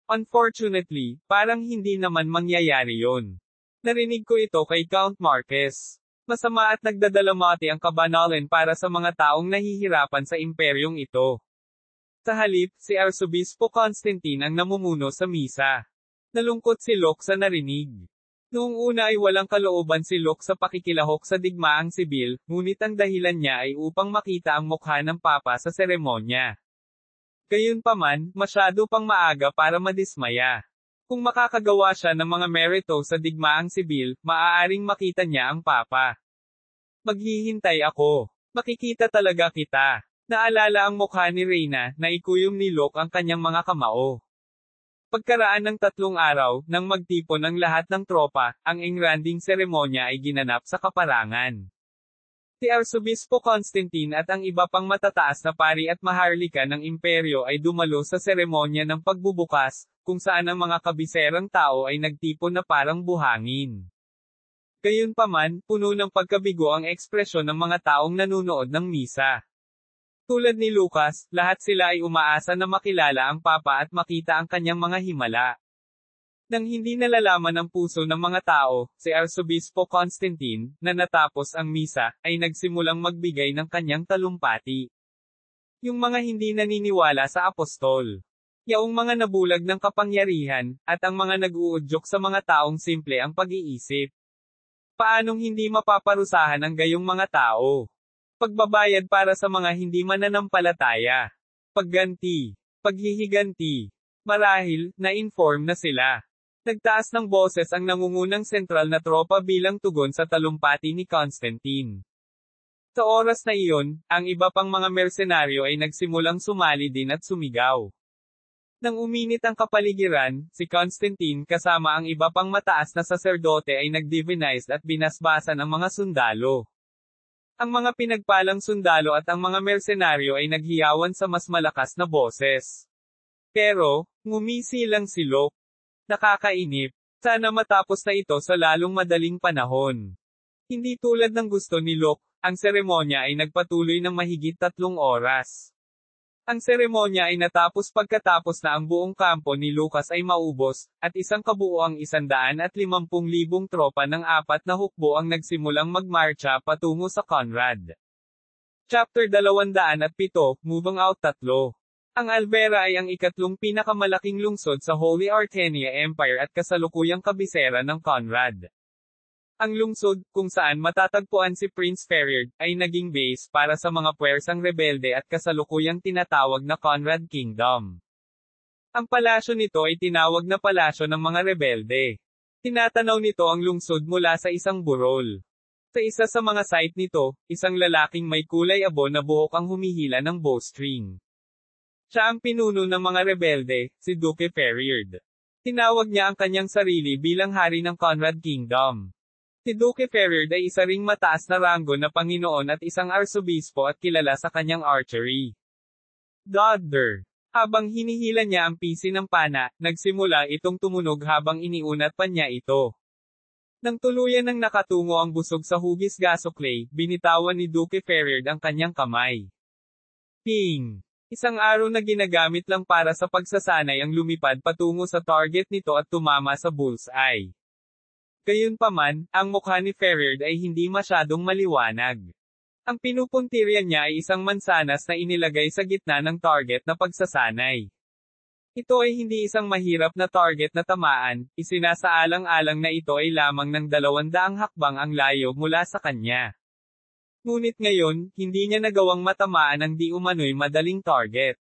Unfortunately, parang hindi naman mangyayari yon. Narinig ko ito kay Count Marquez. Masama at nagdadalamati ang kabanalan para sa mga taong nahihirapan sa imperyong ito. Sa halip, si Arsobispo Constantine ang namumuno sa misa. Nalungkot si Luke sa narinig. Noong una ay walang kalooban si Luke sa pakikilahok sa digmaang sibil, ngunit ang dahilan niya ay upang makita ang mukha ng papa sa seremonya. Gayunpaman, masyado pang maaga para madismaya. Kung makakagawa siya ng mga merito sa digmaang sibil, maaaring makita niya ang papa. Maghihintay ako. Makikita talaga kita. Naalala ang mukha ni Reyna, na ikuyom ni Luke ang kanyang mga kamao. Pagkaraan ng 3 araw, nang magtipon ang lahat ng tropa, ang engranding seremonya ay ginanap sa kaparangan. Si Arsobispo Constantine at ang iba pang matataas na pari at maharlika ng imperyo ay dumalo sa seremonya ng pagbubukas, kung saan ang mga kabiserang tao ay nagtipon na parang buhangin. Gayunpaman, puno ng pagkabigo ang ekspresyon ng mga taong nanunood ng misa. Tulad ni Lucas, lahat sila ay umaasa na makilala ang papa at makita ang kanyang mga himala. Nang hindi nalalaman ng puso ng mga tao, si Arsobispo Constantine, na natapos ang misa, ay nagsimulang magbigay ng kanyang talumpati. Yung mga hindi naniniwala sa apostol. Yaong mga nabulag ng kapangyarihan, at ang mga nag-uudyok sa mga taong simple ang pag-iisip. Paanong hindi mapaparusahan ang gayong mga tao? Pagbabayad para sa mga hindi mananampalataya. Pagganti. Paghihiganti. Marahil, na-inform na sila. Nagtaas ng boses ang nangungunang sentral na tropa bilang tugon sa talumpati ni Constantine. Sa oras na iyon, ang iba pang mga mersenaryo ay nagsimulang sumali din at sumigaw. Nang uminit ang kapaligiran, si Constantine kasama ang iba pang mataas na saserdote ay nag-divinize at binasbasan ang mga sundalo. Ang mga pinagpalang sundalo at ang mga mersenaryo ay naghiyawan sa mas malakas na boses. Pero, ngumisi lang si Luke. Nakakainip. Sana matapos na ito sa lalong madaling panahon. Hindi tulad ng gusto ni Locke, ang seremonya ay nagpatuloy ng mahigit 3 oras. Ang seremonya ay natapos pagkatapos na ang buong kampo ni Lucas ay maubos, at isang kabuoang 150,000 tropa ng 4 na hukbo ang nagsimulang magmarcha patungo sa Conrad. Chapter 207, Moving Out 3. Ang Alvera ay ang ikatlong pinakamalaking lungsod sa Holy Artenia Empire at kasalukuyang kabisera ng Conrad. Ang lungsod, kung saan matatagpuan si Prince Ferriard, ay naging base para sa mga puwersang rebelde at kasalukuyang tinatawag na Conrad Kingdom. Ang palasyo nito ay tinawag na palasyo ng mga rebelde. Tinatanaw nito ang lungsod mula sa isang burol. Sa isa sa mga site nito, isang lalaking may kulay abo na buhok ang humihila ng bowstring. Siya ang pinuno ng mga rebelde, si Duke Ferriard. Tinawag niya ang kanyang sarili bilang hari ng Conrad Kingdom. Si Duke Ferriard ay isa ring mataas na ranggo na Panginoon at isang arsobispo at kilala sa kanyang archery. Dodder. Habang hinihila niya ang pisi ng pana, nagsimula itong tumunog habang iniunat pa niya ito. Nang tuluyan ng nakatungo ang busog sa hugis gaso clay, binitawan ni Duke Ferriard ang kanyang kamay. Ping! Isang araw na ginagamit lang para sa pagsasanay ang lumipad patungo sa target nito at tumama sa bullseye. Gayunpaman, ang mukha ni Ferriard ay hindi masyadong maliwanag. Ang pinupuntirya niya ay isang mansanas na inilagay sa gitna ng target na pagsasanay. Ito ay hindi isang mahirap na target na tamaan, isinasaalang-alang na ito ay lamang ng 200 hakbang ang layo mula sa kanya. Ngunit ngayon, hindi niya nagawang matamaan ang di umano'y madaling target.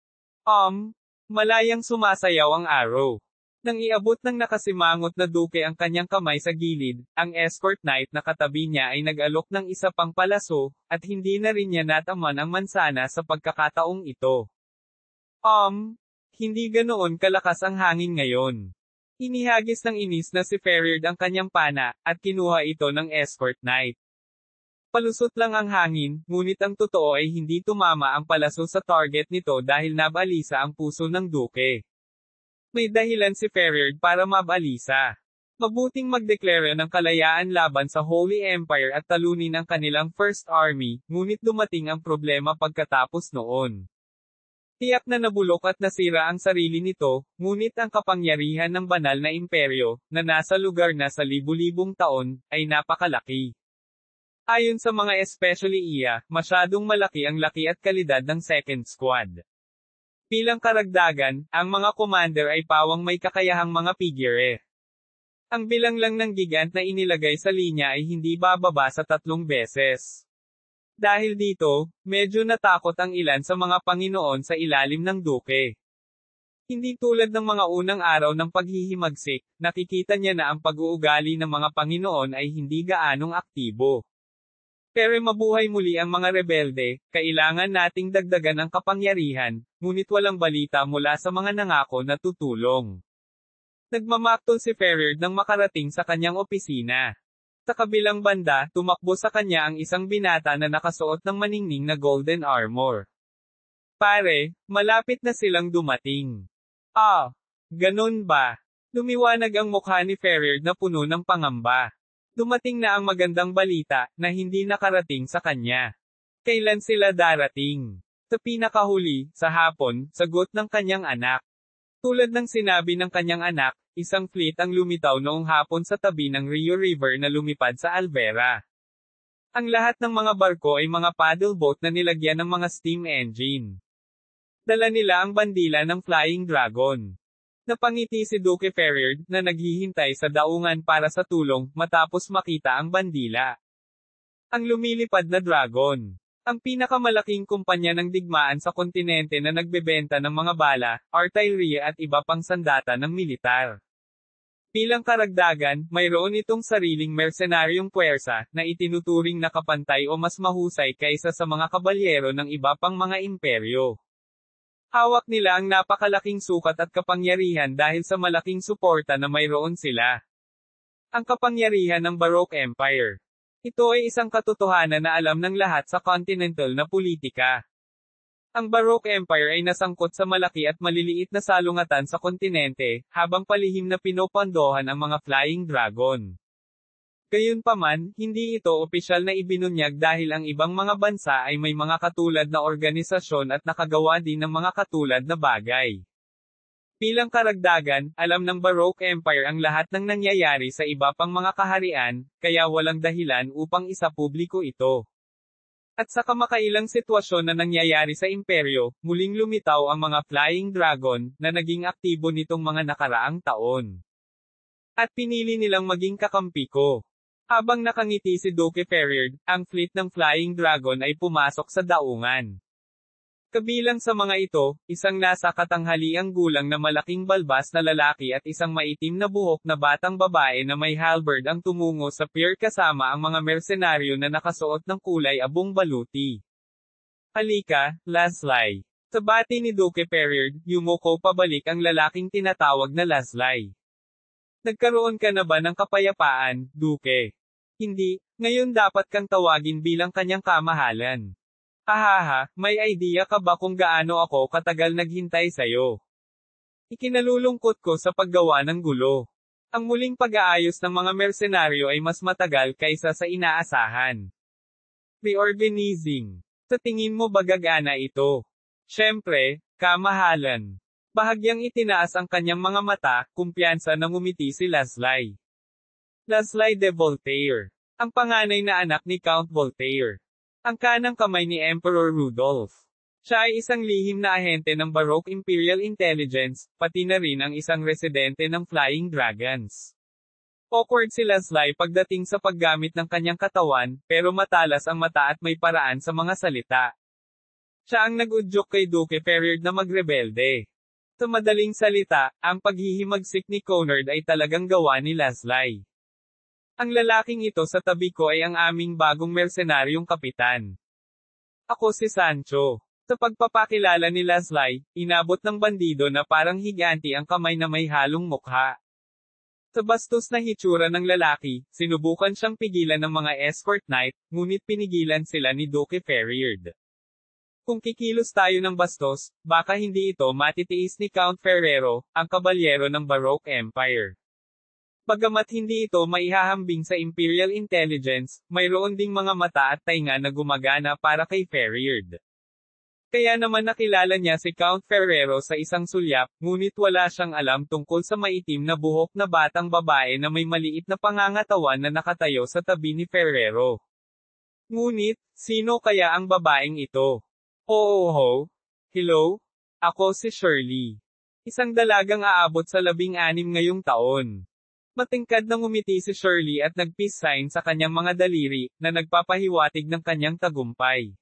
Malayang sumasayaw ang arrow. Nang iabot ng nakasimangot na Duke ang kanyang kamay sa gilid, ang escort knight na katabi niya ay nag-alok ng isa pang palaso, at hindi na rin niya nataman ang mansana sa pagkakataong ito. Hindi ganoon kalakas ang hangin ngayon. Inihagis ng inis na si Ferriard ang kanyang pana, at kinuha ito ng escort knight. Palusot lang ang hangin, ngunit ang totoo ay hindi tumama ang palaso sa target nito dahil nabalisa ang puso ng Duke. May dahilan si Ferriard para mabalisa. Mabuting magdeklara ng kalayaan laban sa Holy Empire at talunin ang kanilang First Army, ngunit dumating ang problema pagkatapos noon. Tiyak na nabulok at nasira ang sarili nito, ngunit ang kapangyarihan ng banal na imperyo, na nasa lugar na sa libu-libong taon, ay napakalaki. Ayon sa mga especially iya, masyadong malaki ang laki at kalidad ng Second Squad. Bilang karagdagan, ang mga commander ay pawang may kakayahang mga figure. Ang bilang lang ng gigant na inilagay sa linya ay hindi bababa sa 3 beses. Dahil dito, medyo natakot ang ilan sa mga Panginoon sa ilalim ng Duke. Hindi tulad ng mga unang araw ng paghihimagsik, nakikita niya na ang pag-uugali ng mga Panginoon ay hindi gaanong aktibo. Pero mabuhay muli ang mga rebelde, kailangan nating dagdagan ang kapangyarihan, ngunit walang balita mula sa mga nangako na tutulong. Nagmamaktol si Ferriard nang makarating sa kanyang opisina. Sa kabilang banda, tumakbo sa kanya ang isang binata na nakasuot ng maningning na golden armor. Pare, malapit na silang dumating. Ganun ba? Lumiwanag ang mukha ni Ferriard na puno ng pangamba. Dumating na ang magandang balita, na hindi nakarating sa kanya. Kailan sila darating? Sa pinakahuli, sa hapon, sagot ng kanyang anak. Tulad ng sinabi ng kanyang anak, isang fleet ang lumitaw noong hapon sa tabi ng Rio River na lumipad sa Alvera. Ang lahat ng mga barko ay mga paddle boat na nilagyan ng mga steam engine. Dala nila ang bandila ng Flying Dragon. Napangiti si Duke Ferriard, na naghihintay sa daungan para sa tulong, matapos makita ang bandila. Ang lumilipad na dragon. Ang pinakamalaking kumpanya ng digmaan sa kontinente na nagbebenta ng mga bala, artillery at iba pang sandata ng militar. Bilang karagdagan, mayroon itong sariling mersenaryong puwersa, na itinuturing na kapantay o mas mahusay kaysa sa mga kabalyero ng iba pang mga imperyo. Hawak nila ang napakalaking sukat at kapangyarihan dahil sa malaking suporta na mayroon sila. Ang kapangyarihan ng Baroque Empire. Ito ay isang katotohanan na alam ng lahat sa continental na politika. Ang Baroque Empire ay nasangkot sa malaki at maliliit na salungatan sa kontinente, habang palihim na pinopondohan ang mga Flying Dragon. Gayunpaman, hindi ito opisyal na ibinunyag dahil ang ibang mga bansa ay may mga katulad na organisasyon at nakagawa din ng mga katulad na bagay. Bilang karagdagan, alam ng Baroque Empire ang lahat ng nangyayari sa iba pang mga kaharian, kaya walang dahilan upang isapubliko ito. At sa kamakailang sitwasyon na nangyayari sa imperyo, muling lumitaw ang mga Flying Dragon, na naging aktibo nitong mga nakaraang taon. At pinili nilang maging kakampi ko. Habang nakangiti si Duke Ferriard, ang fleet ng Flying Dragon ay pumasok sa daungan. Kabilang sa mga ito, isang nasa katanghaliang gulang na malaking balbas na lalaki at isang maitim na buhok na batang babae na may halberd ang tumungo sa pier kasama ang mga mersenaryo na nakasuot ng kulay abong baluti. Halika, Laslay. Sa bati ni Duke Ferriard, yumuko pabalik ang lalaking tinatawag na Laslay. Nagkaroon ka na ba ng kapayapaan, Duke? Hindi, ngayon dapat kang tawagin bilang kanyang kamahalan. Hahaha, may idea ka ba kung gaano ako katagal naghintay sa'yo? Ikinalulungkot ko sa paggawa ng gulo. Ang muling pag-aayos ng mga mersenaryo ay mas matagal kaysa sa inaasahan. Reorganizing. Sa tingin mo ba gagana ito? Siyempre, kamahalan. Bahagyang itinaas ang kanyang mga mata, kumpiyansa na ngumiti si Laslay. Laslay de Voltaire. Ang panganay na anak ni Count Voltaire. Ang kanang kamay ni Emperor Rudolph. Siya ay isang lihim na ahente ng Baroque Imperial Intelligence, pati na rin ang isang residente ng Flying Dragons. Awkward si Laslay pagdating sa paggamit ng kanyang katawan, pero matalas ang mata at may paraan sa mga salita. Siya ang nag-udyok kay Duke Ferriard na magrebelde. Sa madaling salita, ang paghihimagsik ni Conrad ay talagang gawa ni Laslay. Ang lalaking ito sa tabi ko ay ang aming bagong mersenaryong kapitan. Ako si Sancho. Sa pagpapakilala ni Laslay, inabot ng bandido na parang higanti ang kamay na may halong mukha. Sa bastos na hitsura ng lalaki, sinubukan siyang pigilan ng mga escort knight, ngunit pinigilan sila ni Duke Ferriard. Kung kikilos tayo ng bastos, baka hindi ito matitiis ni Count Ferrero, ang kabalyero ng Baroque Empire. Bagamat hindi ito maihahambing sa Imperial Intelligence, mayroon ding mga mata at tainga na gumagana para kay Ferriard. Kaya naman nakilala niya si Count Ferrero sa isang sulyap, ngunit wala siyang alam tungkol sa maitim na buhok na batang babae na may maliit na pangangatawan na nakatayo sa tabi ni Ferrero. Ngunit, sino kaya ang babaeng ito? Oh. Hello? Ako si Shirley. Isang dalagang aabot sa 16 ngayong taon. Matingkad na ngumiti si Shirley at nag-peace sign sa kanyang mga daliri, na nagpapahiwatig ng kanyang tagumpay.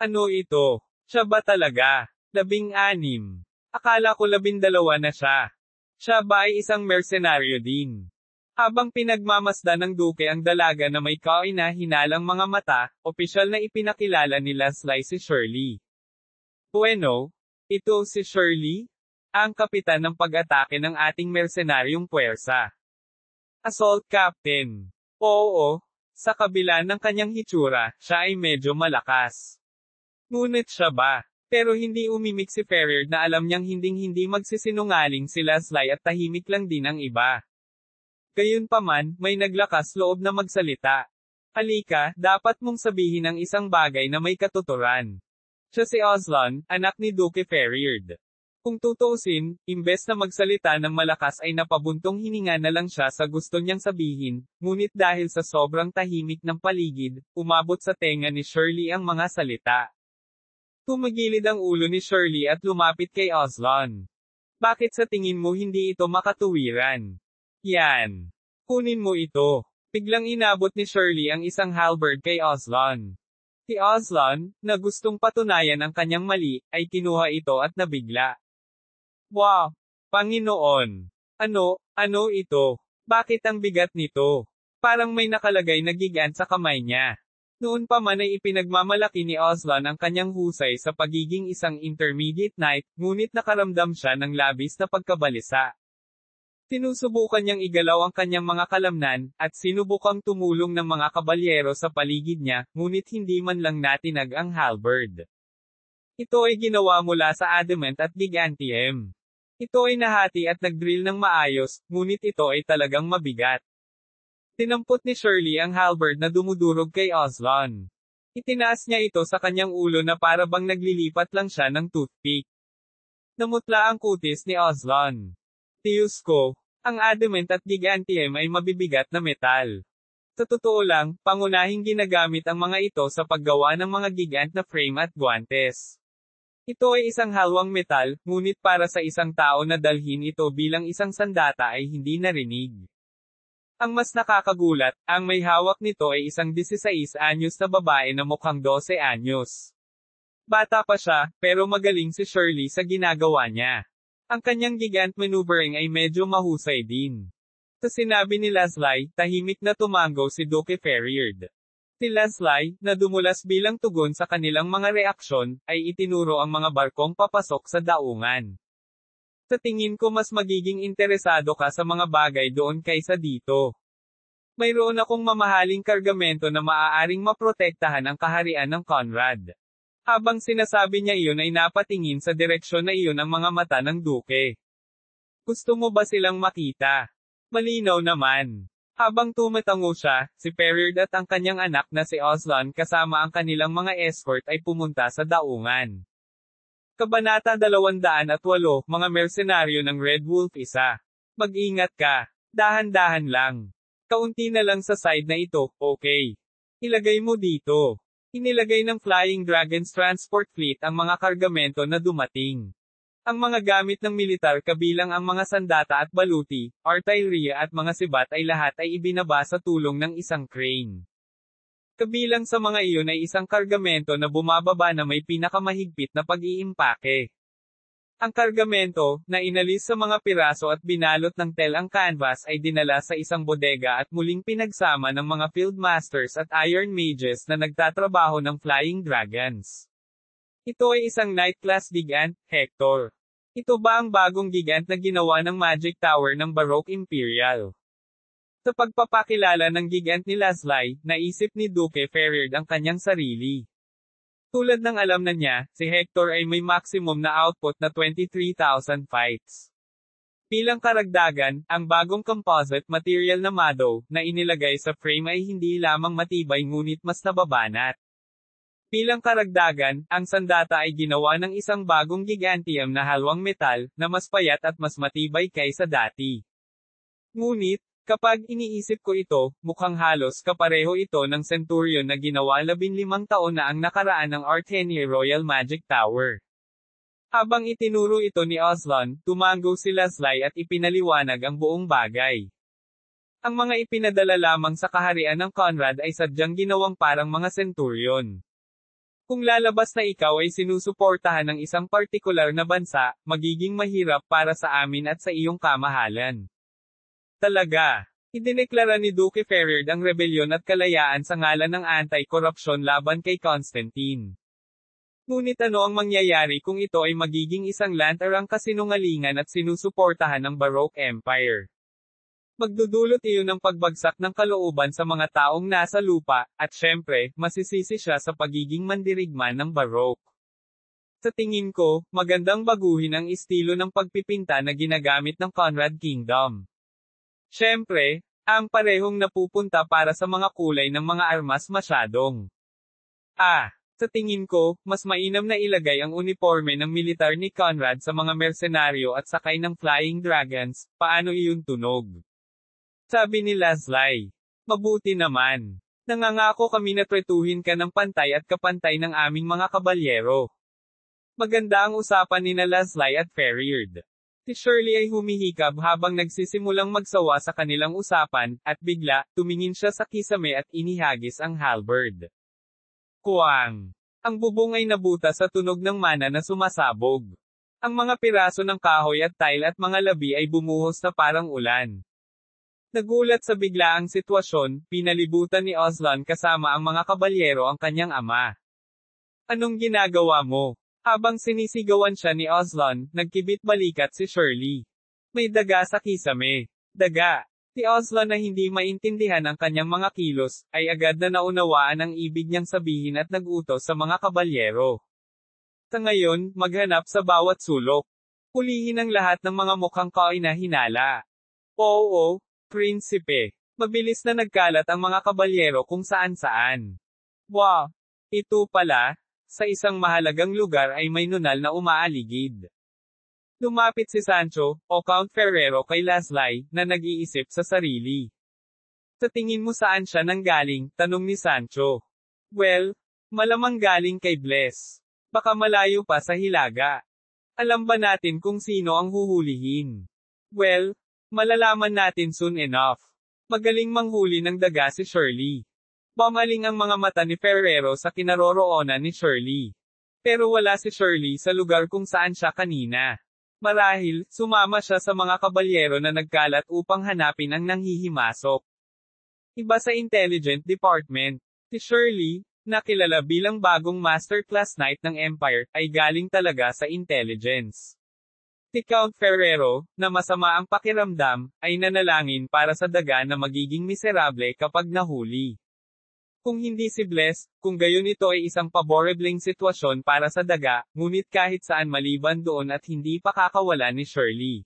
Ano ito? Siya ba talaga? 16. Akala ko 12 na siya. Siya ba ay isang mersenaryo din? Habang pinagmamasdan ng Duke ang dalaga na may kaina-hinalang mga mata, opisyal na ipinakilala ni Laslay si Shirley. Bueno, ito si Shirley? Ang kapitan ng pag-atake ng ating mersenaryong puwersa. Assault Captain. Oo, sa kabila ng kanyang hitsura, siya ay medyo malakas. Ngunit siya ba? Pero hindi umimik si Ferriard na alam niyang hinding-hindi magsisinungaling si Laslay at tahimik lang din ang iba. Gayunpaman, may naglakas loob na magsalita. Halika, dapat mong sabihin ang isang bagay na may katuturan. Siya si Aslan, anak ni Duke Ferriard. Kung tutuusin, imbes na magsalita ng malakas ay napabuntong hininga na lang siya sa gusto niyang sabihin, ngunit dahil sa sobrang tahimik ng paligid, umabot sa tenga ni Shirley ang mga salita. Tumagilid ang ulo ni Shirley at lumapit kay Aslan. Bakit sa tingin mo hindi ito makatuwiran? Yan. Kunin mo ito. Biglang inabot ni Shirley ang isang halberd kay Aslan. Si Aslan, na gustong patunayan ang kanyang mali, ay kinuha ito at nabigla. Wow! Panginoon! Ano ito? Bakit ang bigat nito? Parang may nakalagay na gigan sa kamay niya. Noon pa man ay ipinagmamalaki ni Aslan ang kanyang husay sa pagiging isang intermediate knight, ngunit nakaramdam siya ng labis na pagkabalisa. Sinusubukan niyang igalaw ang kanyang mga kalamnan, at sinubukang tumulong ng mga kabalyero sa paligid niya, ngunit hindi man lang natinag ang halberd. Ito ay ginawa mula sa adamant at gigantium. Ito ay nahati at nag-drill ng maayos, ngunit ito ay talagang mabigat. Tinampot ni Shirley ang halberd na dumudurog kay Aslan. Itinaas niya ito sa kanyang ulo na para bang naglilipat lang siya ng toothpick. Namutla ang kutis ni Aslan. Tiyus ko, ang adamant at gigantium ay mabibigat na metal. Sa totoo lang, pangunahing ginagamit ang mga ito sa paggawa ng mga gigant na frame at guantes. Ito ay isang halwang metal, ngunit para sa isang tao na dalhin ito bilang isang sandata ay hindi narinig. Ang mas nakakagulat, ang may hawak nito ay isang 16 anyos na babae na mukhang 12 anyos. Bata pa siya, pero magaling si Shirley sa ginagawa niya. Ang kanyang gigant maneuvering ay medyo mahusay din. Sa sinabi ni Leslie, tahimik na tumango si Duke Ferriard. Si Leslie, na dumulas bilang tugon sa kanilang mga reaksyon, ay itinuro ang mga barkong papasok sa daungan. Sa tingin ko mas magiging interesado ka sa mga bagay doon kaysa dito. Mayroon akong mamahaling kargamento na maaaring maprotektahan ang kaharian ng Conrad. Habang sinasabi niya iyon ay napatingin sa direksyon na iyon ang mga mata ng Duke. Gusto mo ba silang makita? Malinaw naman. Habang tumatango siya, si Ferriard at ang kanyang anak na si Aslan kasama ang kanilang mga escort ay pumunta sa daungan. Kabanata 208, mga mersenaryo ng Red Wolf isa. Mag-ingat ka. Dahan-dahan lang. Kaunti na lang sa side na ito, okay. Ilagay mo dito. Inilagay ng Flying Dragons Transport Fleet ang mga kargamento na dumating. Ang mga gamit ng militar kabilang ang mga sandata at baluti, artillery at mga sibat ay lahat ay ibinaba sa tulong ng isang crane. Kabilang sa mga iyon ay isang kargamento na bumababa na may pinakamahigpit na pag-iimpake. Ang kargamento, na inalis sa mga piraso at binalot ng tel ang canvas ay dinala sa isang bodega at muling pinagsama ng mga field masters at iron mages na nagtatrabaho ng Flying Dragons. Ito ay isang Knight-class gigant, Hector. Ito ba ang bagong gigant na ginawa ng Magic Tower ng Baroque Imperial? Sa pagpapakilala ng gigant ni Leslie, naisip ni Duke Ferriard ang kanyang sarili. Tulad ng alam na niya, si Hector ay may maximum na output na 23,000 fights. Bilang karagdagan, ang bagong composite material na Mado, na inilagay sa frame ay hindi lamang matibay ngunit mas nababanat. Bilang karagdagan, ang sandata ay ginawa ng isang bagong gigantium na halwang metal, na mas payat at mas matibay kaysa dati. Ngunit, kapag iniisip ko ito, mukhang halos kapareho ito ng Centurion na ginawa 15 taon na ang nakaraan ng Artenia Royal Magic Tower. Habang itinuro ito ni Aslan, tumango si Leslie at ipinaliwanag ang buong bagay. Ang mga ipinadala lamang sa kaharian ng Conrad ay sadyang ginawang parang mga Centurion. Kung lalabas na ikaw ay sinusuportahan ng isang partikular na bansa, magiging mahirap para sa amin at sa iyong kamahalan. Talaga. Idineklara ni Duke Ferriard ang rebelyon at kalayaan sa ngalan ng anti-korupsyon laban kay Constantine. Ngunit ano ang mangyayari kung ito ay magiging isang lantarang kasinungalingan at sinusuportahan ng Baroque Empire? Magdudulot iyon ng pagbagsak ng kalooban sa mga taong nasa lupa, at syempre, masisisi siya sa pagiging mandirigma ng Baroque. Sa tingin ko, magandang baguhin ang estilo ng pagpipinta na ginagamit ng Conrad Kingdom. Syempre, ang parehong napupunta para sa mga kulay ng mga armas masyadong. Sa tingin ko, mas mainam na ilagay ang uniforme ng militar ni Conrad sa mga mersenaryo at sakay ng Flying Dragons, paano iyon tunog? Sabi ni Leslie. Mabuti naman. Nangangako kami na tretuhin ka ng pantay at kapantay ng aming mga kabalyero. Maganda ang usapan ni Leslie at Ferriard. Si Shirley ay humihikab habang nagsisimulang magsawa sa kanilang usapan, at bigla, tumingin siya sa kisame at inihagis ang halberd. Kuwang! Ang bubong ay nabuta sa tunog ng mana na sumasabog. Ang mga piraso ng kahoy at tile at mga labi ay bumuhos na parang ulan. Nagulat sa biglaang sitwasyon, pinalibutan ni Aslan kasama ang mga kabalyero ang kanyang ama. Anong ginagawa mo? Habang sinisigawan siya ni Aslan, nagkibit balikat si Shirley. May daga sa kisame. Daga. Si Aslan na hindi maintindihan ang kanyang mga kilos, ay agad na naunawaan ang ibig niyang sabihin at nag-utos sa mga kabalyero. Sa ngayon, maghanap sa bawat sulok. Pulihin ang lahat ng mga mukhang kainahinala. Oo, prinsipe. Mabilis na nagkalat ang mga kabalyero kung saan-saan. Wow! Ito pala, sa isang mahalagang lugar ay may nunal na umaaligid. Lumapit si Sancho, o Count Ferrero kay Laslay, na nag-iisip sa sarili. Sa tingin mo saan siya nanggaling? Tanong ni Sancho. Well, malamang galing kay Bless. Baka malayo pa sa Hilaga. Alam ba natin kung sino ang huhulihin? Well, malalaman natin soon enough. Magaling manghuli ng daga si Shirley. Bumaling ang mga mata ni Ferrero sa kinaroroonan ni Shirley. Pero wala si Shirley sa lugar kung saan siya kanina. Marahil, sumama siya sa mga kabalyero na nagkalat upang hanapin ang nanghihimasok. Iba sa Intelligent Department. Si Shirley, na kilala bilang bagong Masterclass Knight ng Empire, ay galing talaga sa intelligence. Si Count Ferrero, na masama ang pakiramdam, ay nanalangin para sa daga na magiging miserable kapag nahuli. Kung hindi si Bless, kung gayon ito ay isang paborebleng sitwasyon para sa daga, ngunit kahit saan maliban doon at hindi pa kakawala ni Shirley.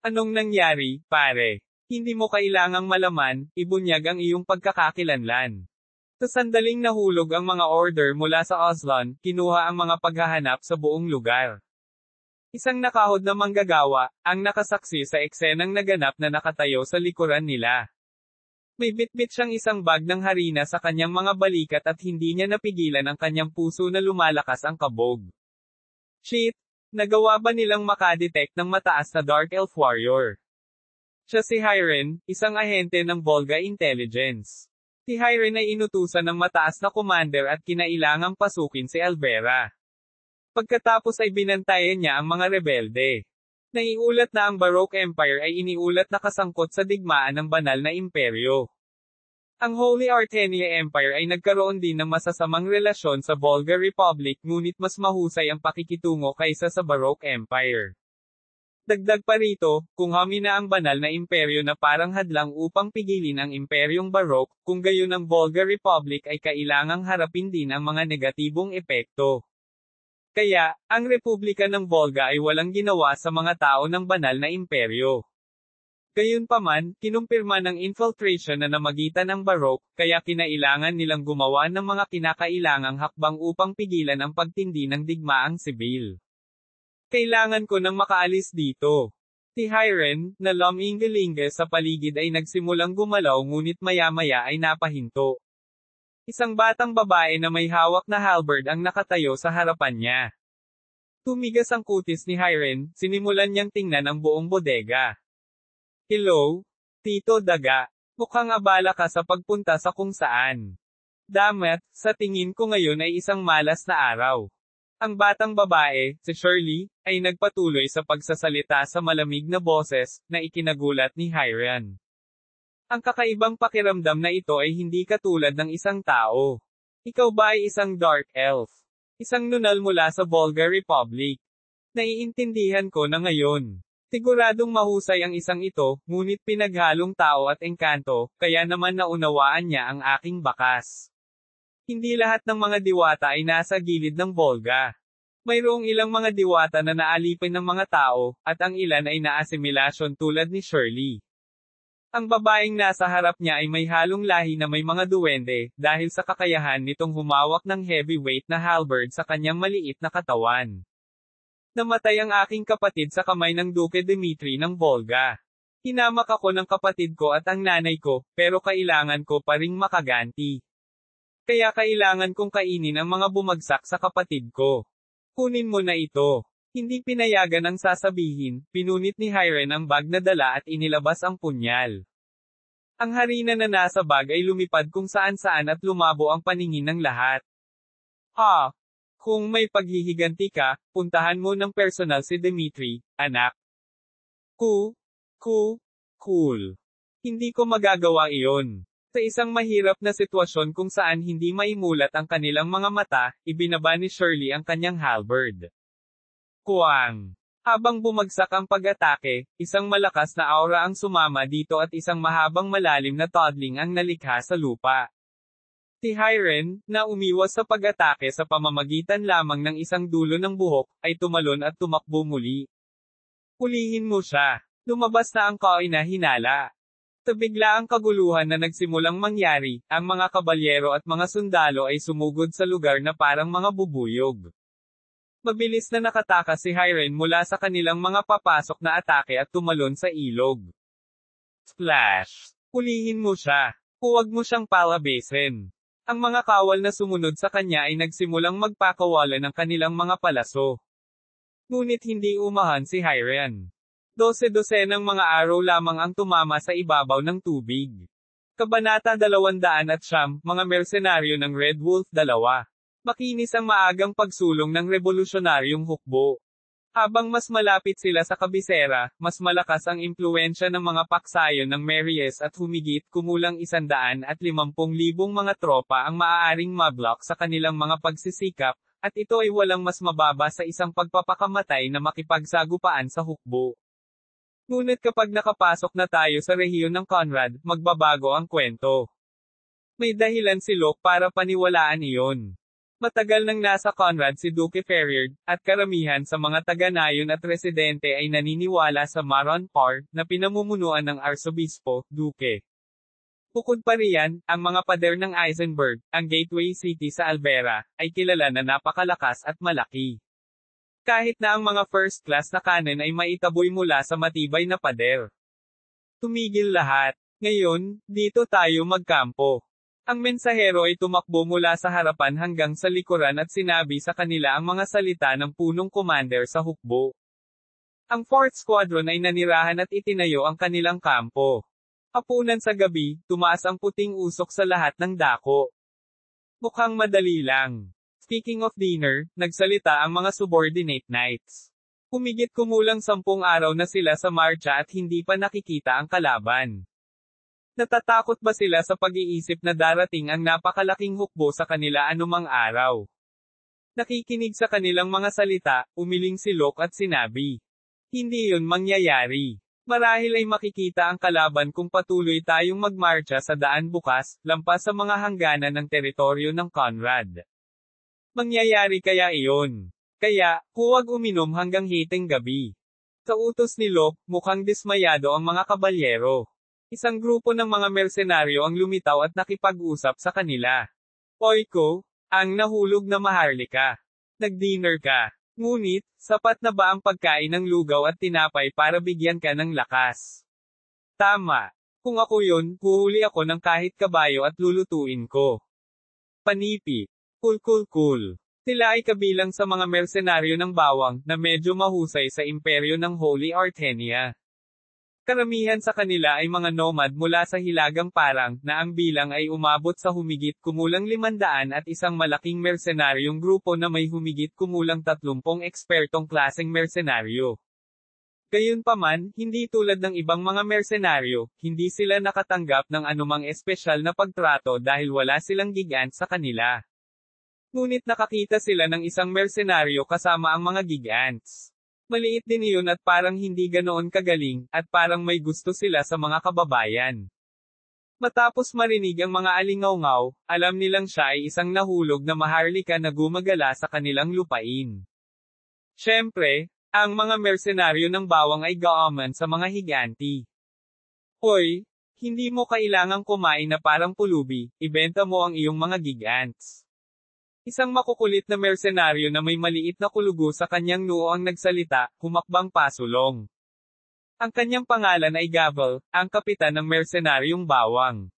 Anong nangyari, pare? Hindi mo kailangang malaman, ibunyag ang iyong pagkakakilanlan. Sa sandaling nahulog ang mga order mula sa Aslan, kinuha ang mga paghahanap sa buong lugar. Isang nakahod na manggagawa, ang nakasaksi sa eksenang naganap na nakatayo sa likuran nila. May bitbit siyang isang bag ng harina sa kanyang mga balikat at hindi niya napigilan ang kanyang puso na lumalakas ang kabog. Shit! Nagawa ba nilang makadetect ng mataas na Dark Elf Warrior? Siya si Hyren, isang ahente ng Volga Intelligence. Si Hyren ay inutusan ng mataas na commander at kinailangang pasukin si Alvera. Pagkatapos ay binantayan niya ang mga rebelde. Naiulat na ang Baroque Empire ay iniulat na kasangkot sa digmaan ng banal na imperyo. Ang Holy Artenia Empire ay nagkaroon din ng masasamang relasyon sa Volga Republic ngunit mas mahusay ang pakikitungo kaysa sa Baroque Empire. Dagdag pa rito, kung hamina ang banal na imperyo na parang hadlang upang pigilin ang imperyong Baroque, kung gayon ang Volga Republic ay kailangang harapin din ang mga negatibong epekto. Kaya, ang Republika ng Volga ay walang ginawa sa mga tao ng banal na imperyo. Gayunpaman, kinumpirma ng infiltration na namagitan ang Baroque, kaya kinailangan nilang gumawa ng mga kinakailangang hakbang upang pigilan ang pagtindi ng digmaang sibil. Kailangan ko nang makaalis dito. Si Hyren, na lumingalinga sa paligid ay nagsimulang gumalaw ngunit maya-maya ay napahinto. Isang batang babae na may hawak na halberd ang nakatayo sa harapan niya. Tumigas ang kutis ni Hyren, sinimulan niyang tingnan ang buong bodega. Hello? Tito Daga. Mukhang abala ka sa pagpunta sa kung saan. Damat, sa tingin ko ngayon ay isang malas na araw. Ang batang babae, si Shirley, ay nagpatuloy sa pagsasalita sa malamig na boses, na ikinagulat ni Hyren. Ang kakaibang pakiramdam na ito ay hindi katulad ng isang tao. Ikaw ba ay isang Dark Elf? Isang nunal mula sa Volga Republic? Naiintindihan ko na ngayon. Siguradong mahusay ang isang ito, ngunit pinaghalong tao at engkanto, kaya naman naunawaan niya ang aking bakas. Hindi lahat ng mga diwata ay nasa gilid ng Volga. Mayroong ilang mga diwata na naalipin ng mga tao, at ang ilan ay naasimilasyon tulad ni Shirley. Ang babaeng nasa harap niya ay may halong lahi na may mga duwende, dahil sa kakayahan nitong humawak ng heavyweight na halberd sa kanyang maliit na katawan. Namatay ang aking kapatid sa kamay ng Duke Dmitri ng Volga. Hinamak ako ng kapatid ko at ang nanay ko, pero kailangan ko pa ring makaganti. Kaya kailangan kong kainin ang mga bumagsak sa kapatid ko. Kunin mo na ito. Hindi pinayagan ang sasabihin, pinunit ni Hyren ang bag na dala at inilabas ang punyal. Ang harina na nasa bag ay lumipad kung saan-saan at lumabo ang paningin ng lahat. Kung may paghihiganti ka, puntahan mo ng personal si Dmitri, anak. Cool. Hindi ko magagawa iyon. Sa isang mahirap na sitwasyon kung saan hindi maimulat ang kanilang mga mata, ibinaba ni Shirley ang kanyang halberd. Kuwang. Habang bumagsak ang pag-atake, isang malakas na aura ang sumama dito at isang mahabang malalim na toddling ang nalikha sa lupa. Si Hyren, na umiwas sa pag-atake sa pamamagitan lamang ng isang dulo ng buhok, ay tumalon at tumakbo muli. Hulihin mo siya. Lumabas na ang kainahinala. Bigla ang kaguluhan na nagsimulang mangyari, ang mga kabalyero at mga sundalo ay sumugod sa lugar na parang mga bubuyog. Mabilis na nakatakas si Hyren mula sa kanilang mga papasok na atake at tumalon sa ilog. Splash! Hulihin mo siya. Huwag mo siyang palabasin. Ang mga kawal na sumunod sa kanya ay nagsimulang magpakawalan ng kanilang mga palaso. Ngunit hindi umahan si Hyren. 12-12 ng mga araw lamang ang tumama sa ibabaw ng tubig. Kabanata 200, mga mersenaryo ng Red Wolf 2. Makinis ang maagang pagsulong ng revolusyonaryong hukbo. Habang mas malapit sila sa kabisera, mas malakas ang impluwensya ng mga paksayon ng Meries at humigit kumulang 150,000 mga tropa ang maaaring mablock sa kanilang mga pagsisikap, at ito ay walang mas mababa sa isang pagpapakamatay na makipagsagupaan sa hukbo. Ngunit kapag nakapasok na tayo sa rehiyon ng Conrad, magbabago ang kwento. May dahilan si Locke para paniwalaan iyon. Matagal nang nasa Conrad si Duke Ferriard, at karamihan sa mga taga-nayon at residente ay naniniwala sa Maron Par, na pinamumunuan ng Arsobispo, Duke. Bukod pa riyan, ang mga pader ng Eisenberg, ang gateway city sa Alvera, ay kilala na napakalakas at malaki. Kahit na ang mga first class na cannon ay maitaboy mula sa matibay na pader. Tumigil lahat. Ngayon, dito tayo magkampo. Ang mensahero ay tumakbo mula sa harapan hanggang sa likuran at sinabi sa kanila ang mga salita ng punong commander sa hukbo. Ang 4th Squadron ay nanirahan at itinayo ang kanilang kampo. Hapunan sa gabi, tumaas ang puting usok sa lahat ng dako. Mukhang madali lang. Speaking of dinner, nagsalita ang mga subordinate knights. Humigit kumulang 10 araw na sila sa marcha at hindi pa nakikita ang kalaban. Natatakot ba sila sa pag-iisip na darating ang napakalaking hukbo sa kanila anumang araw? Nakikinig sa kanilang mga salita, umiling si Locke at sinabi. Hindi yun mangyayari. Marahil ay makikita ang kalaban kung patuloy tayong magmarcha sa daan bukas, lampas sa mga hangganan ng teritoryo ng Conrad. Mangyayari kaya iyon. Kaya, huwag uminom hanggang hiting gabi. Sa utos ni Locke, mukhang dismayado ang mga kabalyero. Isang grupo ng mga mersenaryo ang lumitaw at nakipag-usap sa kanila. Oiko, ang nahulog na maharlika. Nag-dinner ka. Ngunit, sapat na ba ang pagkain ng lugaw at tinapay para bigyan ka ng lakas? Tama. Kung ako yun, huhuli ako ng kahit kabayo at lulutuin ko. Panipi. Cool. Sila ay kabilang sa mga mersenaryo ng bawang, na medyo mahusay sa imperyo ng Holy Artenia. Karamihan sa kanila ay mga nomad mula sa Hilagang Parang, na ang bilang ay umabot sa humigit kumulang 500 at isang malaking mersenaryong grupo na may humigit kumulang 30 ekspertong klaseng mersenaryo. Gayunpaman, hindi tulad ng ibang mga mersenaryo, hindi sila nakatanggap ng anumang espesyal na pagtrato dahil wala silang gigant sa kanila. Ngunit nakakita sila ng isang mersenaryo kasama ang mga gigants. Maliit din iyon at parang hindi ganoon kagaling, at parang may gusto sila sa mga kababayan. Matapos marinig ang mga alingaw-ngaw, alam nilang siya ay isang nahulog na maharlika na gumagala sa kanilang lupain. Siyempre, ang mga mersenaryo ng bawang ay gaaman sa mga higanti. Hoy, hindi mo kailangang kumain na parang pulubi, ibenta mo ang iyong mga gigants. Isang makukulit na mersenaryo na may maliit na kulugo sa kanyang noo ang nagsalita, humakbang pasulong. Ang kanyang pangalan ay Gavel, ang kapitan ng mersenaryong bawang.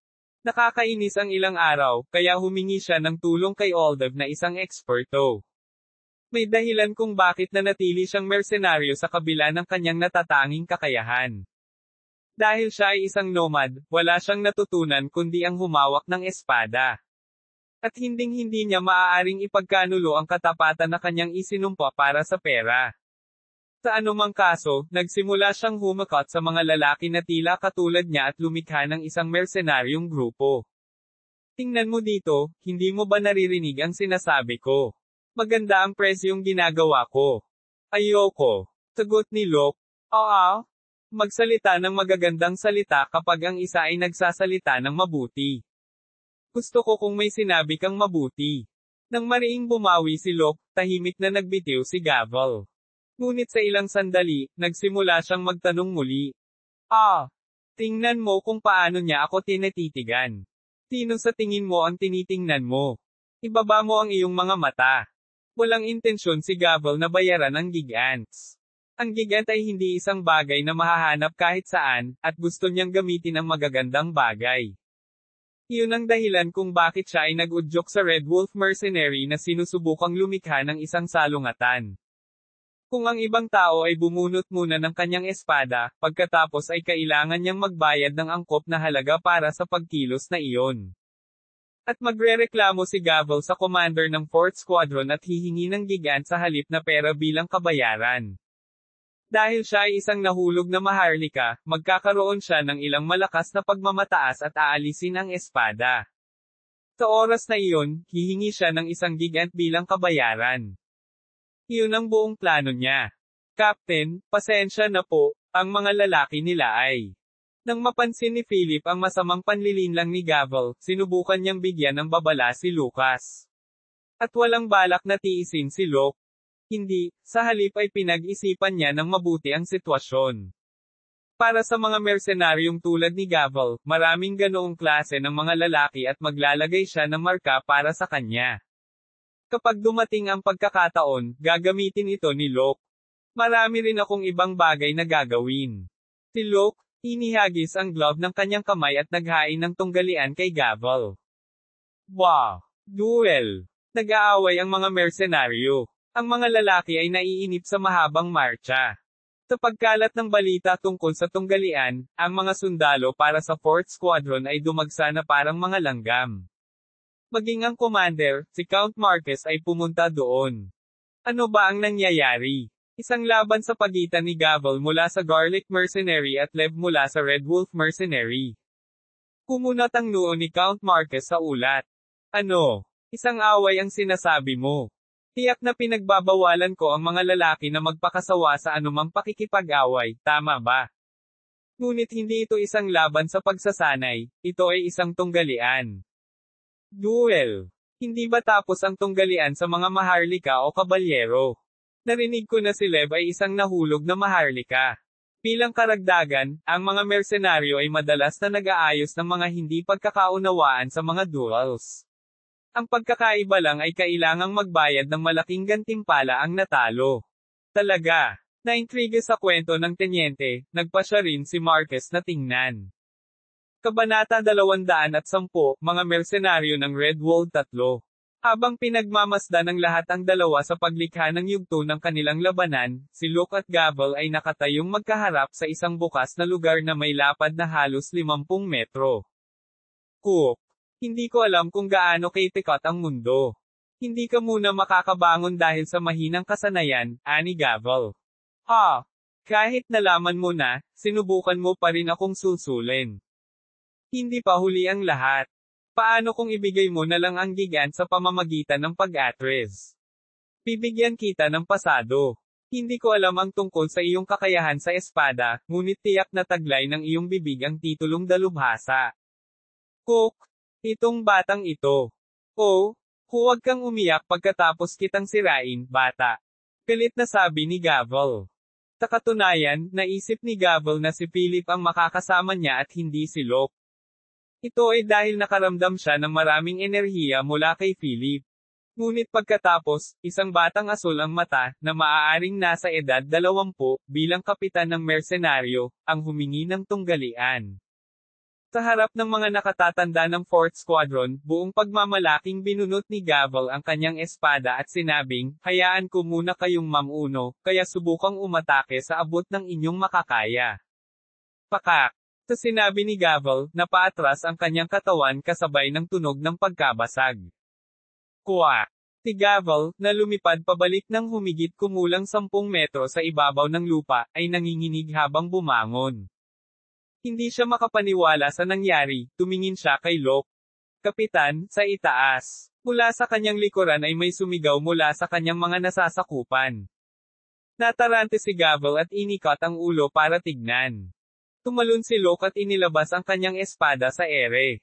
Nakakainis ang ilang araw, kaya humingi siya ng tulong kay Oldev na isang eksperto. May dahilan kung bakit nanatili siyang mersenaryo sa kabila ng kanyang natatanging kakayahan. Dahil siya ay isang nomad, wala siyang natutunan kundi ang humawak ng espada. At hinding-hindi niya maaaring ipagkanulo ang katapatan na kanyang isinumpa para sa pera. Sa anumang kaso, nagsimula siyang humakot sa mga lalaki na tila katulad niya at lumikha ng isang mersenaryong grupo. Tingnan mo dito, hindi mo ba naririnig ang sinasabi ko? Maganda ang presyong ginagawa ko. Ayoko. Sagot ni Locke. Oo. Magsalita ng magagandang salita kapag ang isa ay nagsasalita ng mabuti. Gusto ko kung may sinabi kang mabuti. Nang mariing bumawi si Locke, tahimik na nagbitiw si Gavel. Ngunit sa ilang sandali, nagsimula siyang magtanong muli. Tingnan mo kung paano niya ako tinititigan. Sino sa tingin mo ang tinitingnan mo? Ibaba mo ang iyong mga mata. Walang intensyon si Gavel na bayaran ang gig ants. Ang gig ant ay hindi isang bagay na mahahanap kahit saan, at gusto niyang gamitin ang magagandang bagay. Iyon ang dahilan kung bakit siya ay nag-udyok sa Red Wolf Mercenary na sinusubukang lumikha ng isang salungatan. Kung ang ibang tao ay bumunot muna ng kanyang espada, pagkatapos ay kailangan niyang magbayad ng angkop na halaga para sa pagkilos na iyon. At magrereklamo si Gavel sa commander ng 4th Squadron at hihingi ng gigant sa halip na pera bilang kabayaran. Dahil siya ay isang nahulog na maharlika, magkakaroon siya ng ilang malakas na pagmamataas at aalisin ang espada. Sa oras na iyon, hihingi siya ng isang gigant bilang kabayaran. Iyon ang buong plano niya. Captain, pasensya na po, ang mga lalaki nila ay. Nang mapansin ni Philip ang masamang panlilinlang ni Gavel, sinubukan niyang bigyan ng babala si Lucas. At walang balak na tiisin si Locke. Hindi, sa halip ay pinag-isipan niya ng mabuti ang sitwasyon. Para sa mga mercenaryong tulad ni Gavel, maraming ganoong klase ng mga lalaki at maglalagay siya ng marka para sa kanya. Kapag dumating ang pagkakataon, gagamitin ito ni Locke. Marami rin akong ibang bagay na gagawin. Si Locke, inihagis ang glove ng kanyang kamay at naghain ng tunggalian kay Gavel. Wow! Duel! Nag-aaway ang mga mersenaryo. Ang mga lalaki ay naiinip sa mahabang marcha. Sa pagkalat ng balita tungkol sa tunggalian, ang mga sundalo para sa 4th Squadron ay dumagsa na parang mga langgam. Maging ang commander, si Count Marquez ay pumunta doon. Ano ba ang nangyayari? Isang laban sa pagitan ni Gavel mula sa Garlic Mercenary at Lev mula sa Red Wolf Mercenary. Kumunat ang noo ni Count Marquez sa ulat. Ano? Isang away ang sinasabi mo. Tiyak na pinagbabawalan ko ang mga lalaki na magpakasawa sa anumang pakikipag-away, tama ba? Ngunit hindi ito isang laban sa pagsasanay, ito ay isang tunggalian. Duel. Hindi ba tapos ang tunggalian sa mga maharlika o kabalyero? Narinig ko na si Lev ay isang nahulog na maharlika. Bilang karagdagan, ang mga mersenaryo ay madalas na nag-aayos ng mga hindi pagkakaunawaan sa mga duels. Ang pagkakaiba lang ay kailangang magbayad ng malaking gantimpala ang natalo. Talaga. Naintriga sa kwento ng tenyente, nagpasya rin si Marquez na tingnan. Kabanata 210, mga mersenaryo ng Red Wolf 3. Habang pinagmamasdan ng lahat ang dalawa sa paglikha ng yugto ng kanilang labanan, si Locke at Gavel ay nakatayong magkaharap sa isang bukas na lugar na may lapad na halos 50 metro. Cook. Hindi ko alam kung gaano kaitikot ang mundo. Hindi ka muna makakabangon dahil sa mahinang kasanayan, ani Gavel. Kahit nalaman mo na, sinubukan mo pa rin akong susulin. Hindi pa huli ang lahat. Paano kung ibigay mo na lang ang gigant sa pamamagitan ng pag-atres? Bibigyan kita ng pasado. Hindi ko alam ang tungkol sa iyong kakayahan sa espada, ngunit tiyak na taglay ng iyong bibig ang titulong dalubhasa. Cook. Itong batang ito. Huwag kang umiyak pagkatapos kitang sirain, bata. Galit na sabi ni Gavel. Sa katunayan, naisip ni Gavel na si Philip ang makakasama niya at hindi si Locke. Ito ay dahil nakaramdam siya ng maraming enerhiya mula kay Philip. Ngunit pagkatapos, isang batang asul ang mata, na maaaring nasa edad 20, bilang kapitan ng mersenaryo, ang humingi ng tunggalian. Sa harap ng mga nakatatanda ng 4th Squadron, buong pagmamalaking binunot ni Gavel ang kanyang espada at sinabing, hayaan ko muna kayong mamuno, kaya subukang umatake sa abot ng inyong makakaya. Pakak! Sa sinabi ni Gavel, napaatras ang kanyang katawan kasabay ng tunog ng pagkabasag. Kuwak! Si Gavel, na lumipad pabalik ng humigit kumulang 10 metro sa ibabaw ng lupa, ay nanginginig habang bumangon. Hindi siya makapaniwala sa nangyari, tumingin siya kay Locke. Kapitan, sa itaas. Mula sa kanyang likuran ay may sumigaw mula sa kanyang mga nasasakupan. Natarante si Gavel at inikot ang ulo para tignan. Tumalon si Locke at inilabas ang kanyang espada sa ere.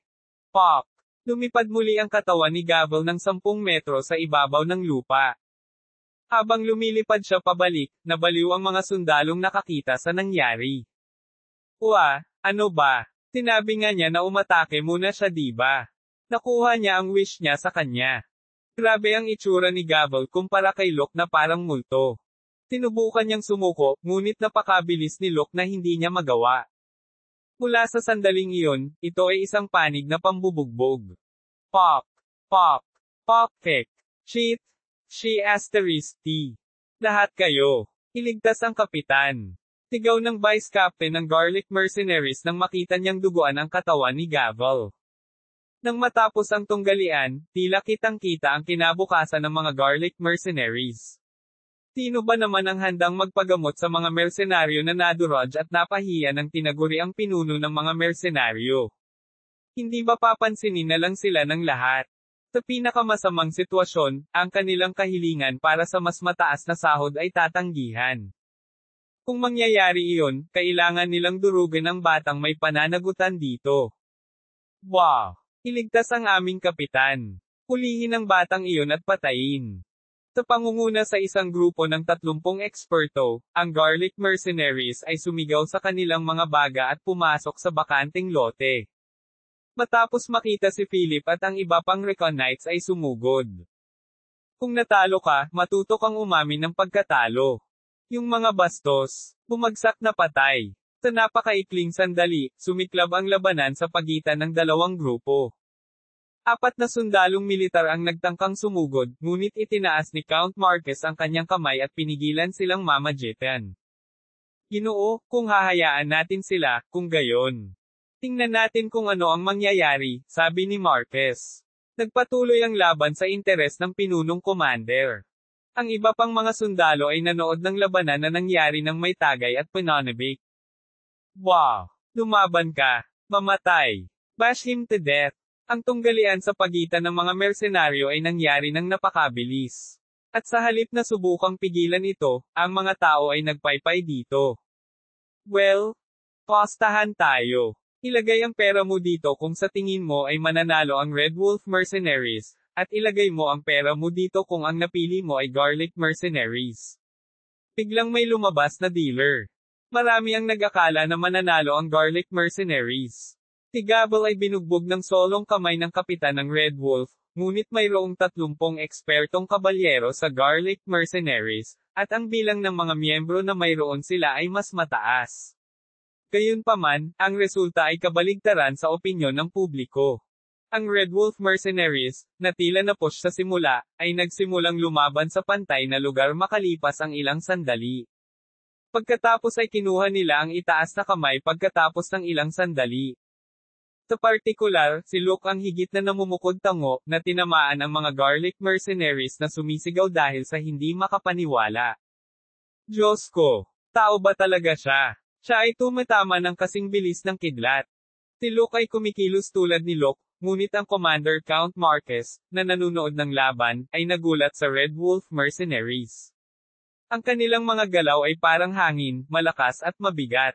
Pop! Lumipad muli ang katawan ni Gavel ng 10 metro sa ibabaw ng lupa. Habang lumilipad siya pabalik, nabaliw ang mga sundalong nakakita sa nangyari. Ano ba? Sinabi nga niya na umatake muna siya diba? Nakuha niya ang wish niya sa kanya. Grabe ang itsura ni Gavel kumpara kay Locke na parang multo. Sinubukan niyang sumuko, ngunit napakabilis ni Locke na hindi niya magawa. Mula sa sandaling iyon, ito ay isang panig na pambubugbog. Pop, pop, pop kick. Cheat, she asterisk T. Lahat kayo. Iligtas ang kapitan. Sigaw ng vice captain ng Garlic Mercenaries nang makita niyang duguan ang katawan ni Gavel. Nang matapos ang tunggalian, tila kitang-kita ang kinabukasan ng mga Garlic Mercenaries. Sino ba naman ang handang magpagamot sa mga mersenaryo na nadurog at napahiya ng tinaguri ang pinuno ng mga mersenaryo? Hindi ba papansinin na lang sila ng lahat? Sa pinakamasamang sitwasyon, ang kanilang kahilingan para sa mas mataas na sahod ay tatanggihan. Kung mangyayari iyon, kailangan nilang durugan ang batang may pananagutan dito. Wow! Iligtas ang aming kapitan. Hulihin ang batang iyon at patayin. Sa pangunguna sa isang grupo ng 30 eksperto, ang Garlic Mercenaries ay sumigaw sa kanilang mga baga at pumasok sa bakanting lote. Matapos makita si Philip at ang iba pang Recon Knights ay sumugod. Kung natalo ka, matuto kang umamin ng pagkatalo. Yung mga bastos, bumagsak na patay. Sa napakaikling sandali, sumiklab ang labanan sa pagitan ng dalawang grupo. 4 na sundalong militar ang nagtangkang sumugod, ngunit itinaas ni Count Marquez ang kanyang kamay at pinigilan silang mamagitan. Ginoo, kung hahayaan natin sila, kung gayon. Tingnan natin kung ano ang mangyayari, sabi ni Marquez. Nagpatuloy ang laban sa interes ng pinunong commander. Ang iba pang mga sundalo ay nanood ng labanan na nangyari ng may tagay at pananabik. Wow! Lumaban ka! Mamatay! Bash him to death! Ang tunggalian sa pagitan ng mga mersenaryo ay nangyari ng napakabilis. At sa halip na subukang pigilan ito, ang mga tao ay nagpaypay dito. Well, pastahan tayo. Ilagay ang pera mo dito kung sa tingin mo ay mananalo ang Red Wolf Mercenaries, at ilagay mo ang pera mo dito kung ang napili mo ay Garlic Mercenaries. Biglang may lumabas na dealer. Marami ang nag-akala na mananalo ang Garlic Mercenaries. Si Gavel ay binugbog ng solong kamay ng kapitan ng Red Wolf, ngunit mayroong 30 ekspertong kabalyero sa Garlic Mercenaries, at ang bilang ng mga miyembro na mayroon sila ay mas mataas. Gayunpaman, ang resulta ay kabaligtaran sa opinyon ng publiko. Ang Red Wolf Mercenaries, na tila na-push sa simula, ay nagsimulang lumaban sa pantay na lugar makalipas ang ilang sandali. Pagkatapos ay kinuha nila ang itaas na kamay pagkatapos ng ilang sandali. Sa partikular, si Locke ang higit na namumukod tango, na tinamaan ang mga Garlic Mercenaries na sumisigaw dahil sa hindi makapaniwala. Diyos ko! Tao ba talaga siya? Siya ay tumatama ng kasing bilis ng kidlat. Si Locke ay kumikilos tulad ni Locke, ngunit ang Commander Count Marquez, na nanunood ng laban, ay nagulat sa Red Wolf Mercenaries. Ang kanilang mga galaw ay parang hangin, malakas at mabigat.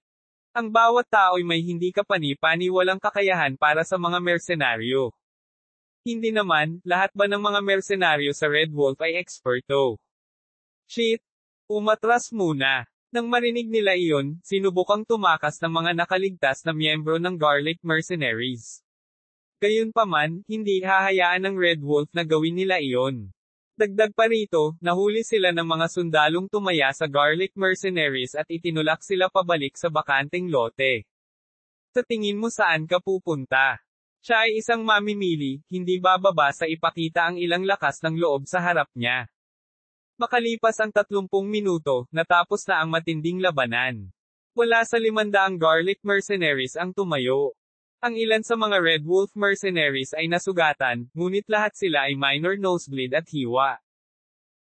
Ang bawat tao ay may hindi kapani-pani walang kakayahan para sa mga mersenaryo. Hindi naman, lahat ba ng mga mersenaryo sa Red Wolf ay eksperto? Shit! Umatras muna. Nang marinig nila iyon, sinubukang tumakas ng mga nakaligtas na miyembro ng Garlic Mercenaries. Gayunpaman, hindi hahayaan ng Red Wolf na gawin nila iyon. Dagdag pa rito, nahuli sila ng mga sundalong tumaya sa Garlic Mercenaries at itinulak sila pabalik sa bakanting lote. Sa tingin mo saan ka pupunta? Siya ay isang mamimili, hindi bababa sa ipakita ang ilang lakas ng loob sa harap niya. Makalipas ang 30 minuto, natapos na ang matinding labanan. Wala sa 500 Garlic Mercenaries ang tumayo. Ang ilan sa mga Red Wolf Mercenaries ay nasugatan, ngunit lahat sila ay minor nosebleed at hiwa.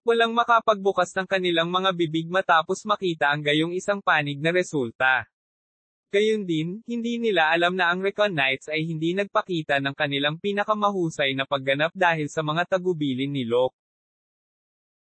Walang makapagbukas ng kanilang mga bibig matapos makita ang gayong isang panig na resulta. Gayon din, hindi nila alam na ang Recon Knights ay hindi nagpakita ng kanilang pinakamahusay na pagganap dahil sa mga tagubilin ni Locke.